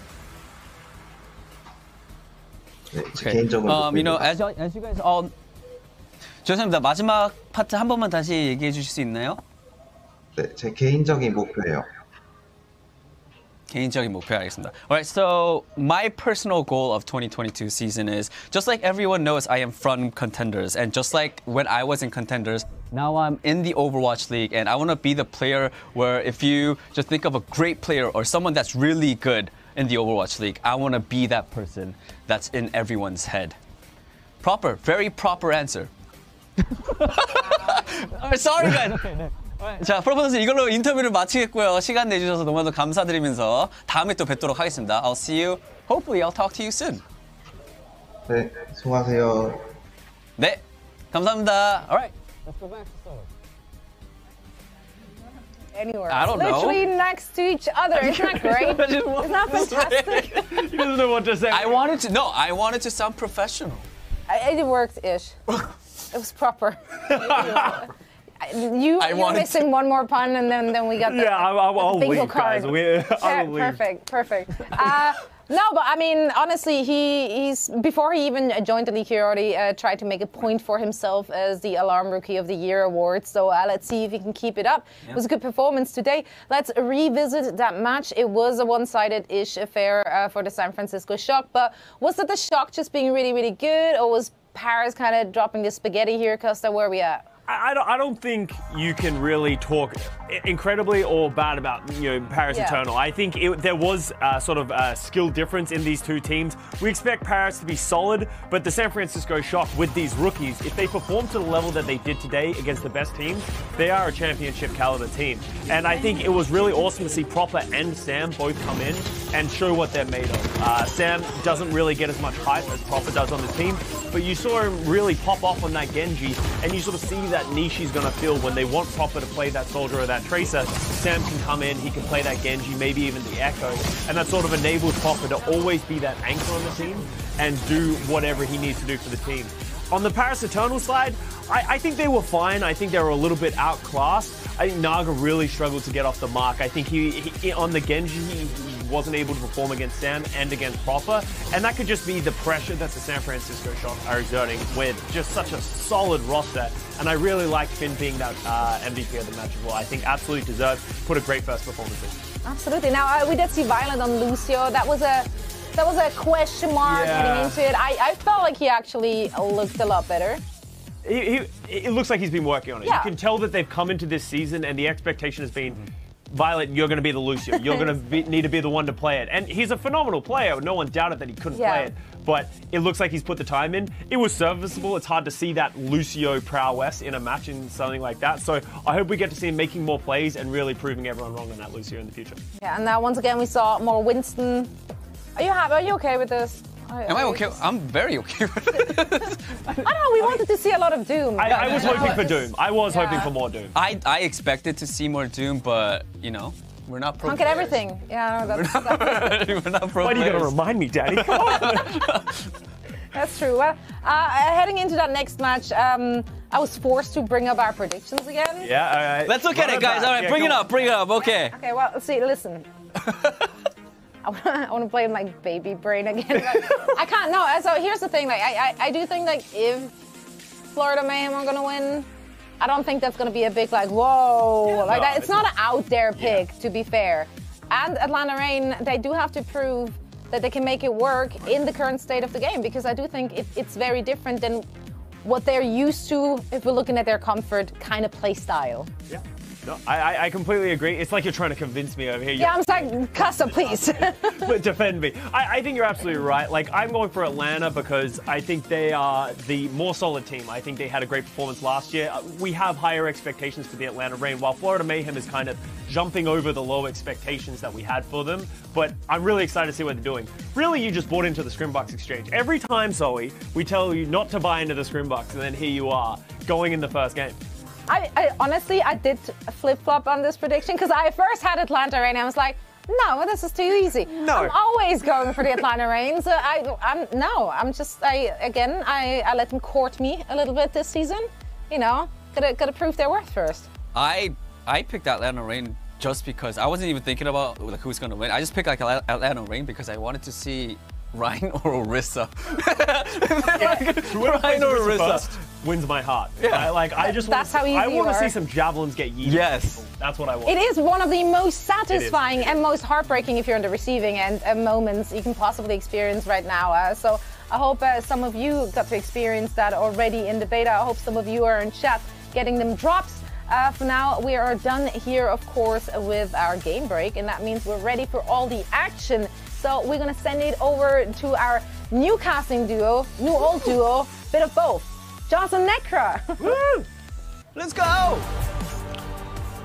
네, 제 개인적으로. As you guys all. 죄송합니다. 마지막 파트 한 번만 다시 얘기해 주실 수 있나요? 네, 제 개인적인 목표예요. 개인적인 목표 알겠습니다. Alright, so my personal goal of 2022 season is just like everyone knows I am from Contenders, and just like when I was in Contenders, now I'm in the Overwatch League, and I want to be the player where if you just think of a great player or someone that's really good in the Overwatch League, I want to be that person that's in everyone's head. Proper, very proper answer. Sorry guys. Okay, 자, 프로퍼 선수 이걸로 인터뷰를 마치겠고요. 시간 내주셔서 너무나도 감사드리면서 다음에 또 뵙도록 하겠습니다. I'll see you. Hopefully, I'll talk to you soon. 네, 수고하세요. 네, 감사합니다. Alright, let's go back to solo. Anywhere. I don't know. Literally next to each other. Isn't that great? Isn't that fantastic? He doesn't know what to say. I wanted to sound professional. It worked-ish. It was proper. You're missing one more pun, and then we got the bingo card. Perfect. No, but I mean, honestly, he's before he even joined the league, he already tried to make a point for himself as the Alarm Rookie of the Year award. So let's see if he can keep it up. Yeah. It was a good performance today. Let's revisit that match. It was a one-sided-ish affair for the San Francisco Shock. But was it the Shock just being really, really good, or was Paris kind of dropping the spaghetti here, Costa? Where are we at? I don't think you can really talk incredibly or bad about Paris Eternal. I think there was sort of a skill difference in these two teams. We expect Paris to be solid, but the San Francisco Shock with these rookies, if they perform to the level that they did today against the best teams, they are a championship caliber team. And I think it was really awesome to see Proper and Sam both come in and show what they're made of. Sam doesn't really get as much hype as Proper does on the team, but you saw him really pop off on that Genji, and you sort of see that niche he's going to fill when they want Proper to play that Soldier or that Tracer. Sam can come in, he can play that Genji, maybe even the Echo, and that sort of enables Proper to always be that anchor on the team and do whatever he needs to do for the team. On the Paris Eternal side, I think they were fine. I think they were a little bit outclassed. I think Naga really struggled to get off the mark. I think he on the Genji, he wasn't able to perform against Sam and against Proper. And that could just be the pressure that the San Francisco Shock are exerting with just such a solid roster. And I really liked Finn being that MVP of the match as well. I think absolutely deserved, put a great first performance in. Absolutely. Now, we did see Violent on Lucio. That was a that was a question mark heading into it. I felt like he actually looked a lot better. It looks like he's been working on it. Yeah. You can tell that they've come into this season and the expectation has been, Violet, you're going to be the Lucio. You're going to need to be the one to play it. And he's a phenomenal player. No one doubted that he couldn't play it. But it looks like he's put the time in. It was serviceable. It's hard to see that Lucio prowess in a match in something like that. So I hope we get to see him making more plays and really proving everyone wrong on that Lucio in the future. Yeah, and now once again we saw more Winston. Are you happy? Are you okay with this? Am I okay? I'm very okay with it. I don't know, we wanted to see a lot of Doom. I was hoping for Doom. I was hoping for more Doom. I expected to see more Doom, but, you know, we're not pro Can't get everything. Yeah, no, that's we're not pro Why are you going to remind me, Daddy? Come on. That's true. Well, heading into that next match, I was forced to bring up our predictions again. Yeah, all right. Let's look at it, guys. All right, bring it up, okay. Okay, well, let's see, listen. I want to play with my baby brain again. I can't, no, so here's the thing, like, I do think, like, if Florida Mayhem are going to win, I don't think that's going to be a big, like, whoa, like that. It's not an out there pick, to be fair. And Atlanta Reign, they do have to prove that they can make it work in the current state of the game, because I do think it's very different than what they're used to if we're looking at their comfort kind of play style. Yeah. No, I completely agree. It's like you're trying to convince me over here. Yeah, I'm like, Casa, please. But defend me. I think you're absolutely right. Like, I'm going for Atlanta because I think they are the more solid team. I think they had a great performance last year. We have higher expectations for the Atlanta Reign, while Florida Mayhem is kind of jumping over the low expectations that we had for them. But I'm really excited to see what they're doing. Really, you just bought into the Scrimbox exchange. Every time, Zoe, we tell you not to buy into the Scrimbox, and then here you are, going in the first game. I honestly, I did flip-flop on this prediction because I first had Atlanta Reign and I was like, no, this is too easy. No. I'm always going for the Atlanta Reign. So I let them court me a little bit this season. You know, gotta prove their worth first. I picked Atlanta Reign just because I wasn't even thinking about like who's gonna win. I just picked like Atlanta Reign because I wanted to see Ryan or Orisa. Whoever Ryan or Orisa wins my heart. Yeah, I just want to see some javelins get yeeted. Yes, that's what I want. It is one of the most satisfying and most heartbreaking, if you're on the receiving end, moments you can possibly experience right now. So I hope some of you got to experience that already in the beta. I hope some of you are in chat getting them drops. For now, we are done here, of course, with our game break, and that means we're ready for all the action. So we're going to send it over to our new casting duo, new old duo, bit of both. Johnson Necra. Woo! Let's go!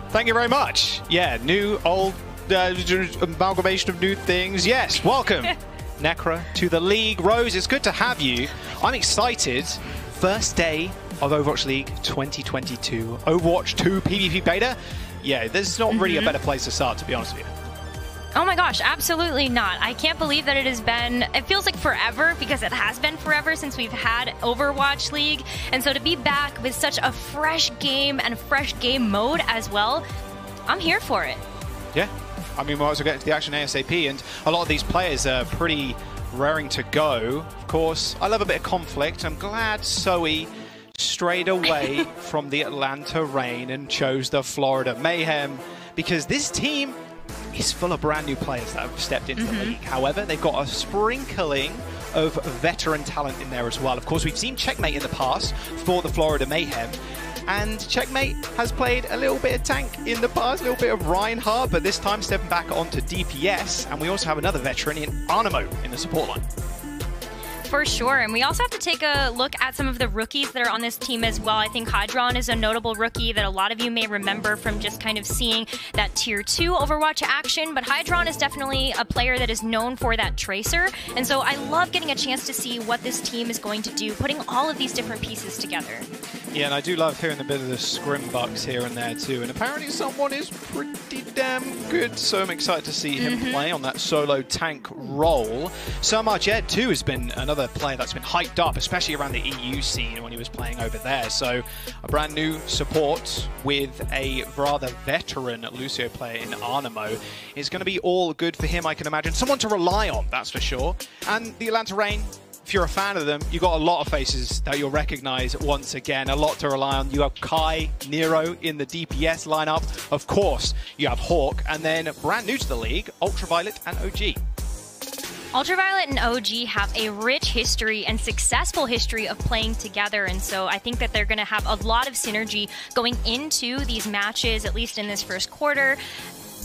Thank you very much. Yeah, new, old, amalgamation of new things. Yes, welcome, Necra, to the league. Rose, it's good to have you. I'm excited. First day of Overwatch League 2022. Overwatch 2 PvP beta. Yeah, there's not really a better place to start, to be honest with you. Oh my gosh, absolutely not. I can't believe that it feels like forever, because it has been forever since we've had Overwatch League. And so to be back with such a fresh game and fresh game mode as well, I'm here for it. Yeah, I mean, we'll also get into the action ASAP, and a lot of these players are pretty raring to go. Of course, I love a bit of conflict. I'm glad Zoe strayed away from the Atlanta Reign and chose the Florida Mayhem, because this team is full of brand new players that have stepped into the league. However, they've got a sprinkling of veteran talent in there as well. Of course, we've seen Checkmate in the past for the Florida Mayhem, and Checkmate has played a little bit of tank in the past, a little bit of Reinhardt, but this time stepping back onto DPS, and we also have another veteran in Arnamo in the support line. For sure, and we also have to take a look at some of the rookies that are on this team as well. I think Hydron is a notable rookie that a lot of you may remember from just kind of seeing that Tier 2 Overwatch action, but Hydron is definitely a player that is known for that Tracer, and so I love getting a chance to see what this team is going to do, putting all of these different pieces together. Yeah, and I do love hearing a bit of the Scrimbucks here and there too, and apparently someone is pretty damn good, so I'm excited to see him play on that solo tank role. Samar Jed too has been another player that's been hyped up, especially around the EU scene when he was playing over there, so a brand new support with a rather veteran Lucio player in Arnamo is going to be all good for him, I can imagine. Someone to rely on, that's for sure. And the Atlanta Reign, if you're a fan of them, you've got a lot of faces that you'll recognize once again, a lot to rely on. You have Kai, Nero in the DPS lineup. Of course, you have Hawk, and then brand new to the league, Ultraviolet and OG. Ultraviolet and OG have a rich history and successful history of playing together, and so I think that they're going to have a lot of synergy going into these matches, at least in this first quarter.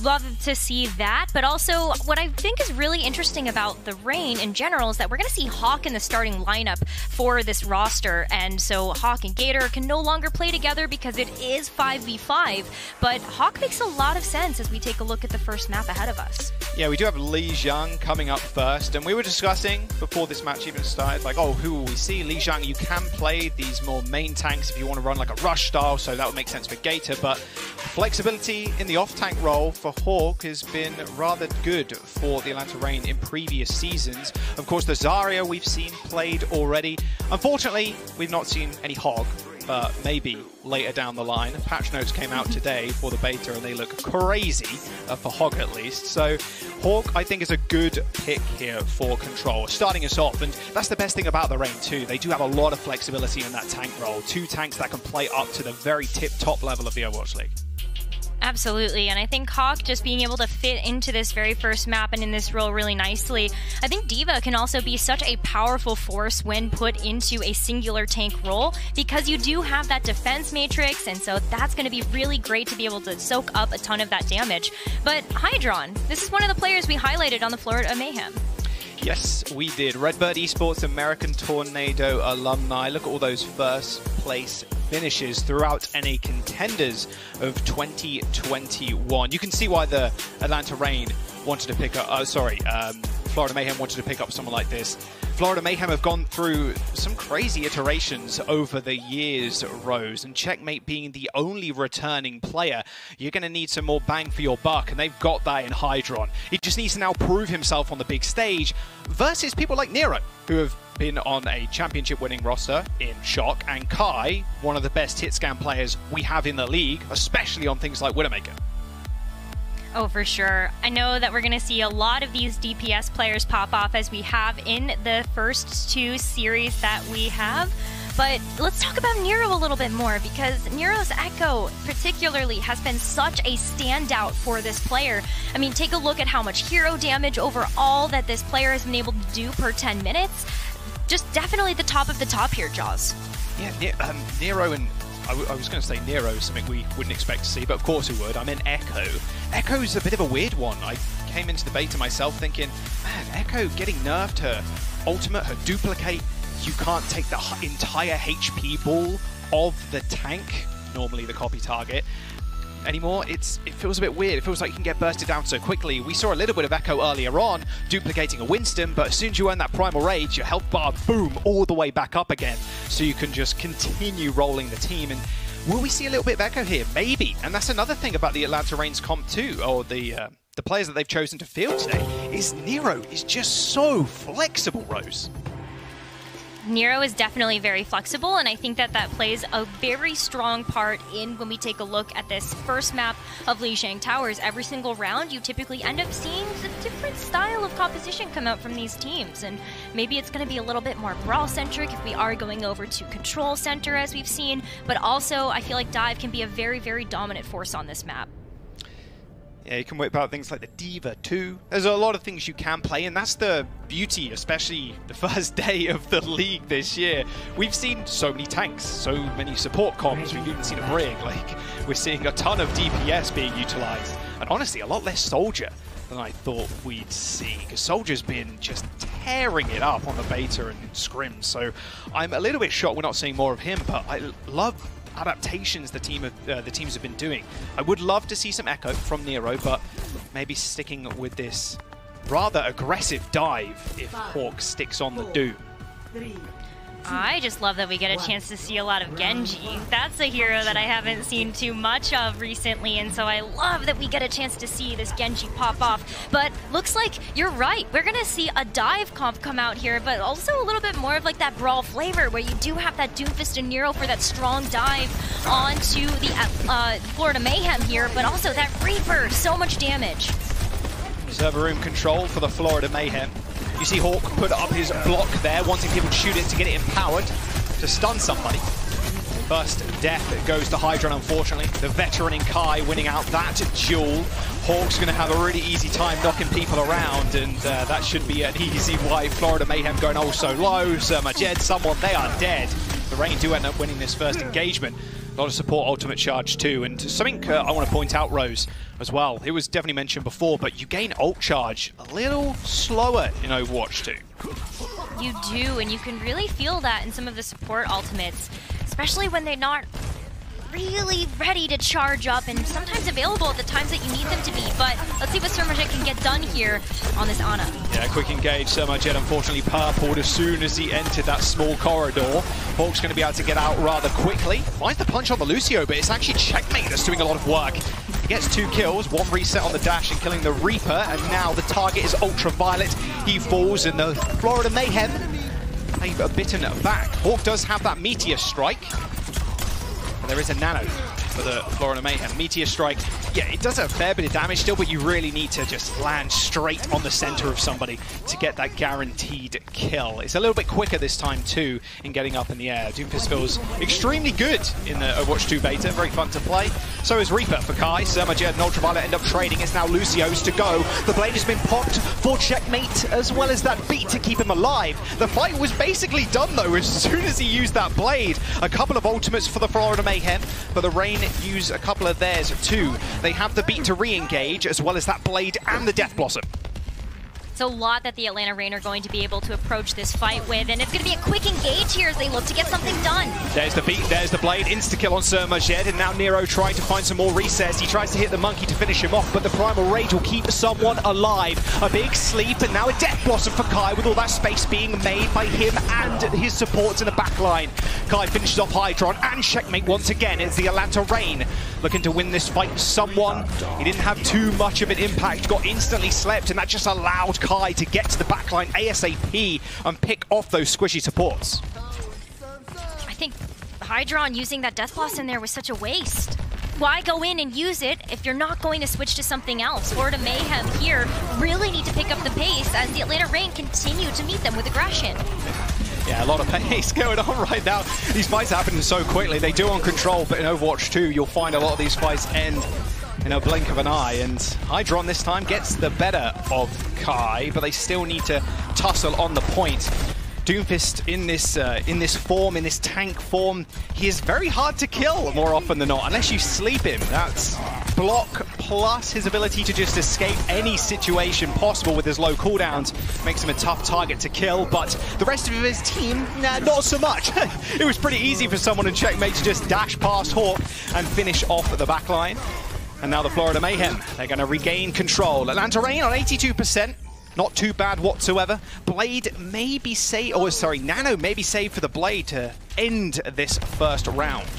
Love to see that, but also what I think is really interesting about the Reign in general is that we're going to see Hawk in the starting lineup for this roster, and so Hawk and Gator can no longer play together because it is 5v5, but Hawk makes a lot of sense as we take a look at the first map ahead of us. Yeah, we do have Li Xiang coming up first, and we were discussing before this match even started, like, oh, who will we see? Li Xiang, you can play these more main tanks if you want to run like a rush style, so that would make sense for Gator, but flexibility in the off-tank role for Hawk has been rather good for the Atlanta Reign in previous seasons. Of course, the Zarya we've seen played already. Unfortunately, we've not seen any Hog, but maybe later down the line. Patch notes came out today for the beta and they look crazy for Hog at least. So Hawk, I think, is a good pick here for Control, starting us off. And that's the best thing about the Reign too. They do have a lot of flexibility in that tank role. 2 tanks that can play up to the very top level of the Overwatch League. Absolutely, and I think Hawk just being able to fit into this very first map and in this role really nicely. I think D.Va can also be such a powerful force when put into a singular tank role because you do have that defense matrix, and so that's going to be really great to be able to soak up a ton of that damage. But Hydron, this is one of the players we highlighted on the Florida Mayhem. Yes, we did. Redbird Esports American Tornado alumni. Look at all those first place finishes throughout NA contenders of 2021. You can see why the Atlanta Reign wanted to pick up, Florida Mayhem wanted to pick up someone like this. Florida Mayhem have gone through some crazy iterations over the years, Rose, and Checkmate being the only returning player, you're going to need some more bang for your buck, and they've got that in Hydron. He just needs to now prove himself on the big stage versus people like Nero, who have been on a championship-winning roster in Shock, and Kai, one of the best hit scan players we have in the league, especially on things like Widowmaker. Oh, for sure. I know that we're going to see a lot of these DPS players pop off as we have in the first 2 series that we have. But let's talk about Nero a little bit more, because Nero's Echo particularly has been such a standout for this player. I mean, take a look at how much hero damage overall that this player has been able to do per 10 minutes. Just definitely the top of the top here, Jaws. Yeah, Nero and... I was going to say Nero, something we wouldn't expect to see, but of course we would. I meant Echo. Echo's a bit of a weird one. I came into the beta myself thinking, man, Echo getting nerfed, her ultimate, her duplicate, you can't take the entire HP ball of the tank, normally the copy target, anymore. It feels a bit weird. It feels like you can get bursted down so quickly. We saw a little bit of Echo earlier on, duplicating a Winston, but as soon as you earn that Primal Rage, your health bar, boom, all the way back up again. So you can just continue rolling the team. And will we see a little bit of Echo here? Maybe. And that's another thing about the Atlanta Reigns comp too, or the players that they've chosen to field today, is Nero is just so flexible, Rose. Nero is definitely very flexible, and I think that that plays a very strong part in when we take a look at this first map of Lijiang Towers. Every single round, you typically end up seeing a different style of composition come out from these teams, and maybe it's going to be a little bit more brawl-centric if we are going over to Control Center, as we've seen, but also I feel like Dive can be a very, very dominant force on this map. Yeah, you can whip out things like the D.Va too. There's a lot of things you can play, and that's the beauty, especially the first day of the league this year. We've seen so many tanks, so many support comps, we've even seen a Brig. Like, we're seeing a ton of DPS being utilized, and honestly, a lot less Soldier than I thought we'd see, because Soldier's been just tearing it up on the beta and scrims, so I'm a little bit shocked we're not seeing more of him, but I love adaptations the teams have been doing. I would love to see some Echo from Nero, but maybe sticking with this rather aggressive dive if Hawk sticks on the Doom. I just love that we get a chance to see a lot of Genji. That's a hero that I haven't seen too much of recently, and so I love that we get a chance to see this Genji pop off. But looks like you're right. We're going to see a dive comp come out here, but also a little bit more of like that brawl flavor where you do have that Doomfist and Nero for that strong dive onto the Florida Mayhem here, but also that Reaper, so much damage. Server room control for the Florida Mayhem. You see Hawk put up his block there, wanting people to shoot it to get it empowered, to stun somebody. First death goes to Hydron, unfortunately. The veteran in Kai winning out that duel. Hawk's going to have a really easy time knocking people around, and that should be an easy wipe. Florida Mayhem going oh so low. Majed, someone, they are dead. The Reign do end up winning this first engagement. A lot of support ultimate charge too, and something I want to point out, Rose, as well. It was definitely mentioned before, but you gain ult charge a little slower in Overwatch 2. You do, and you can really feel that in some of the support ultimates, especially when they're not really ready to charge up and sometimes available at the times that you need them to be. But let's see what Surmajet can get done here on this Ana. Yeah, quick engage. Surmajet unfortunately purpled as soon as he entered that small corridor. Hawk's going to be able to get out rather quickly. Finds the punch on the Lucio, but it's actually Checkmate that's doing a lot of work. He gets 2 kills, 1 reset on the dash and killing the Reaper, and now the target is Ultraviolet. He falls, and the Florida Mayhem, they've bitten back. Hawk does have that Meteor Strike. There is a nano for the Florida Mayhem. Meteor Strike, yeah, it does a fair bit of damage still, but you really need to just land straight on the center of somebody to get that guaranteed kill. It's a little bit quicker this time too in getting up in the air. Doomfist feels extremely good in the Overwatch 2 beta, very fun to play. So is Reaper for Kai. Surmajet and Ultraviolet end up trading. It's now Lucio's to go. The blade has been popped for Checkmate, as well as that beat to keep him alive. The fight was basically done though as soon as he used that blade. A couple of ultimates for the Florida Mayhem, but the Reign use a couple of theirs too. They have the beat to re-engage, as well as that blade and the Death Blossom. It's a lot that the Atlanta Reign are going to be able to approach this fight with, and it's going to be a quick engage here as they look to get something done. There's the beat, there's the blade, insta-kill on Surmajet, and now Nero trying to find some more resets. He tries to hit the monkey to finish him off, but the Primal Rage will keep someone alive. A big sleep, and now a Death Blossom for Kai, with all that space being made by him and his supports in the back line. Kai finishes off Hydron, and Checkmate once again. It's the Atlanta Reign looking to win this fight. Someone, he didn't have too much of an impact, got instantly slept, and that just allowed Kai to get to the backline ASAP and pick off those squishy supports. I think Hydron using that Death Blossom there was such a waste. Why go in and use it if you're not going to switch to something else? Florida Mayhem here really need to pick up the pace as the Atlanta Reign continue to meet them with aggression. Yeah, a lot of pace going on right now. These fights are happening so quickly. They do on control, but in Overwatch 2, you'll find a lot of these fights end in a blink of an eye, and Hydron this time gets the better of Kai, but they still need to tussle on the point. Doomfist in this tank form, he is very hard to kill more often than not, unless you sleep him. That's block plus his ability to just escape any situation possible with his low cooldowns makes him a tough target to kill, but the rest of his team, nah, not so much. It was pretty easy for someone in Checkmate to just dash past Hawk and finish off the backline. And now the Florida Mayhem, they're going to regain control. Atlanta Reign on 82%. Not too bad whatsoever. Blade may be saved, or sorry, Nano may be saved for the Blade to end this first round.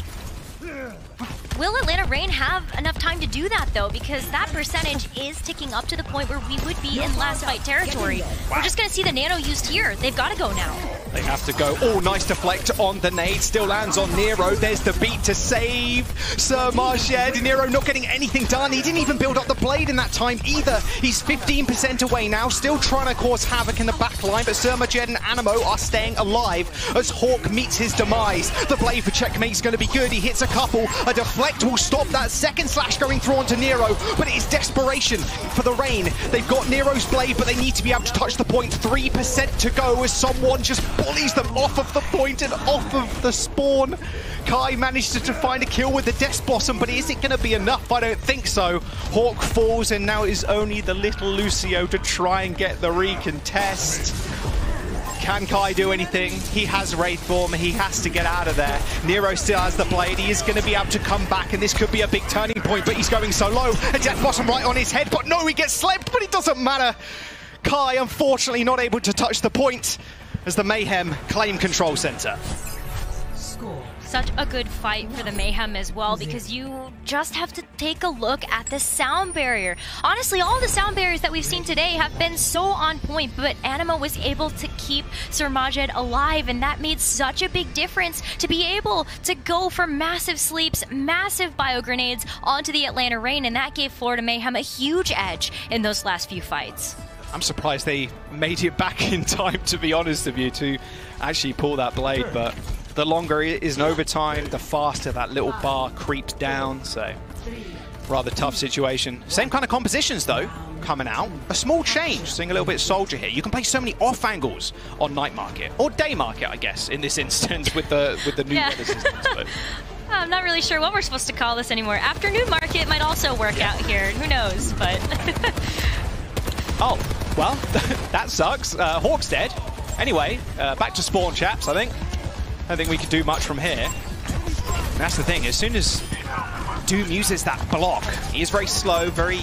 Will Atlanta Reign have enough time to do that, though? Because that percentage is ticking up to the point where we would be in last fight territory. We're just going to see the Nano used here. They've got to go now. They have to go. Oh, nice deflect on the nade. Still lands on Nero. There's the beat to save Surmajet. Nero not getting anything done. He didn't even build up the blade in that time either. He's 15% away now. Still trying to cause havoc in the back line, but Surmajet and Animo are staying alive as Hawk meets his demise. The blade for Checkmate's going to be good. He hits a couple. A deflect will stop that second slash going through onto Nero, but it is desperation for the Reign. They've got Nero's blade, but they need to be able to touch the point. 3% to go as someone just bullies them off of the point and off of the spawn. Kai managed to find a kill with the Death Blossom, but is it going to be enough? I don't think so. Hawk falls, and now is only the little Lucio to try and get the recontest. Can Kai do anything? He has Wraith Form. He has to get out of there. Nero still has the blade. He is going to be able to come back, and this could be a big turning point, but he's going so low. A Death Blossom right on his head, but no, he gets slept, but it doesn't matter. Kai, unfortunately, not able to touch the point as the Mayhem claim control center. Such a good fight for the Mayhem as well, because you just have to take a look at the sound barrier. Honestly, all the sound barriers that we've seen today have been so on point, but Anima was able to keep Surmajet alive, and that made such a big difference to be able to go for massive sleeps, massive bio grenades onto the Atlanta Reign, and that gave Florida Mayhem a huge edge in those last few fights. I'm surprised they made it back in time, to be honest with you, to actually pull that blade, but the longer it is in overtime, the faster that little bar creeps down. So rather tough situation. Same kind of compositions though coming out. A small change, seeing a little bit of Soldier here. You can play so many off angles on Night Market, or Day Market, I guess, in this instance with the new weather systems. But I'm not really sure what we're supposed to call this anymore. Afternoon Market might also work out here. Who knows? But oh, well, that sucks. Hawk's dead. Anyway, back to spawn, chaps, I think. I don't think we can do much from here. And that's the thing. As soon as Doom uses that block, he is very slow, very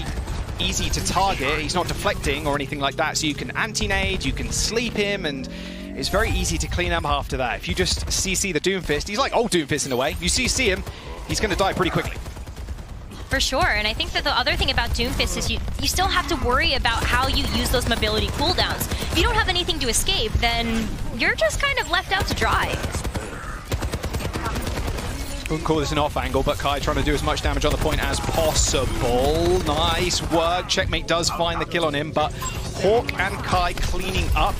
easy to target. He's not deflecting or anything like that, so you can anti-nade, you can sleep him, and it's very easy to clean up after that. If you just CC the Doomfist, he's like old Doomfist in a way. You CC him, he's going to die pretty quickly. For sure, and I think that the other thing about Doomfist is you still have to worry about how you use those mobility cooldowns. If you don't have anything to escape, then you're just kind of left out to dry. Wouldn't call this an off angle, but Kai trying to do as much damage on the point as possible. Nice work. Checkmate does find the kill on him, but Hawk and Kai cleaning up.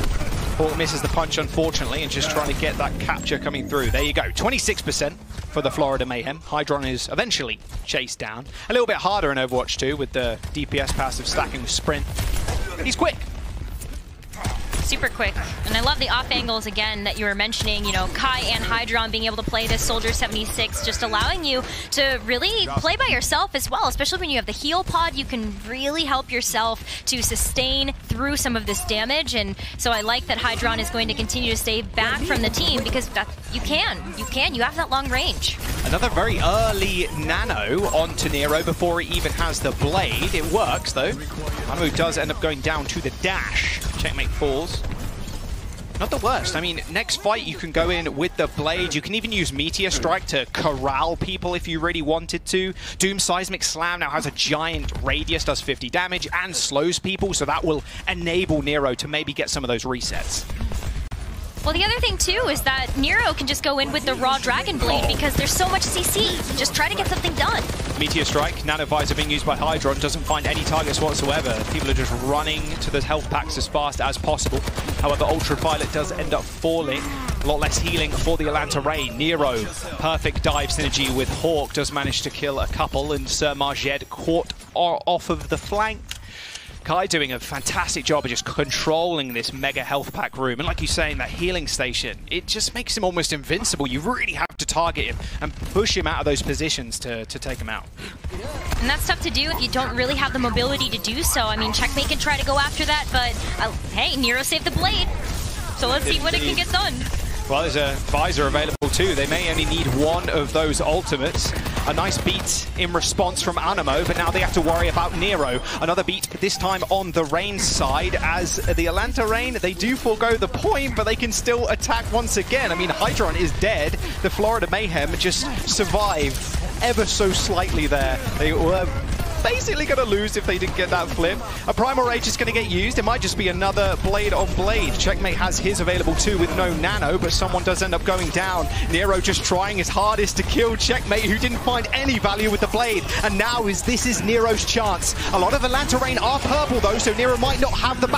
Hawk misses the punch, unfortunately, and just trying to get that capture coming through. There you go. 26% for the Florida Mayhem. Hydron is eventually chased down. A little bit harder in Overwatch 2 with the DPS passive stacking with Sprint. He's quick. Super quick. And I love the off angles again that you were mentioning, you know, Kai and Hydron being able to play this Soldier 76, just allowing you to really play by yourself as well, especially when you have the heal pod. You can really help yourself to sustain through some of this damage, and so I like that Hydron is going to continue to stay back from the team because you have that long range. Another very early nano onto Nero before he even has the blade. It works though. Amu does end up going down to the dash. Checkmate falls. Not the worst. I mean, next fight you can go in with the blade. You can even use Meteor Strike to corral people if you really wanted to. Doom Seismic Slam now has a giant radius, does 50 damage, and slows people, so that will enable Nero to maybe get some of those resets. Well, the other thing, too, is that Nero can just go in with the raw Dragon Blade because there's so much CC. Just try to get something done. Meteor Strike, Nano Visor being used by Hydron, doesn't find any targets whatsoever. People are just running to the health packs as fast as possible. However, Ultraviolet does end up falling. A lot less healing for the Atlanta Rain. Nero, perfect dive synergy with Hawk, does manage to kill a couple, and Sir Marjed caught off of the flank. Kai doing a fantastic job of just controlling this mega health pack room. And like you're saying, that healing station, it just makes him almost invincible. You really have to target him and push him out of those positions to take him out. And that's tough to do if you don't really have the mobility to do so. I mean, Checkmate can try to go after that, but hey, Nero saved the blade. So let's see what it can get done. Well, there's a visor available too. They may only need one of those ultimates. A nice beat in response from Animo, but now they have to worry about Nero. Another beat, this time on the Rain side, as the Atlanta Rain, they do forego the point, but they can still attack once again. I mean, Hydron is dead. The Florida Mayhem just survived ever so slightly there. They were basically going to lose if they didn't get that flip. A Primal Rage is going to get used. It might just be another blade on blade. Checkmate has his available too with no nano, but someone does end up going down. Nero just trying his hardest to kill Checkmate, who didn't find any value with the blade. And now this is Nero's chance. A lot of Atlanta Rain are purple though, so Nero might not have the back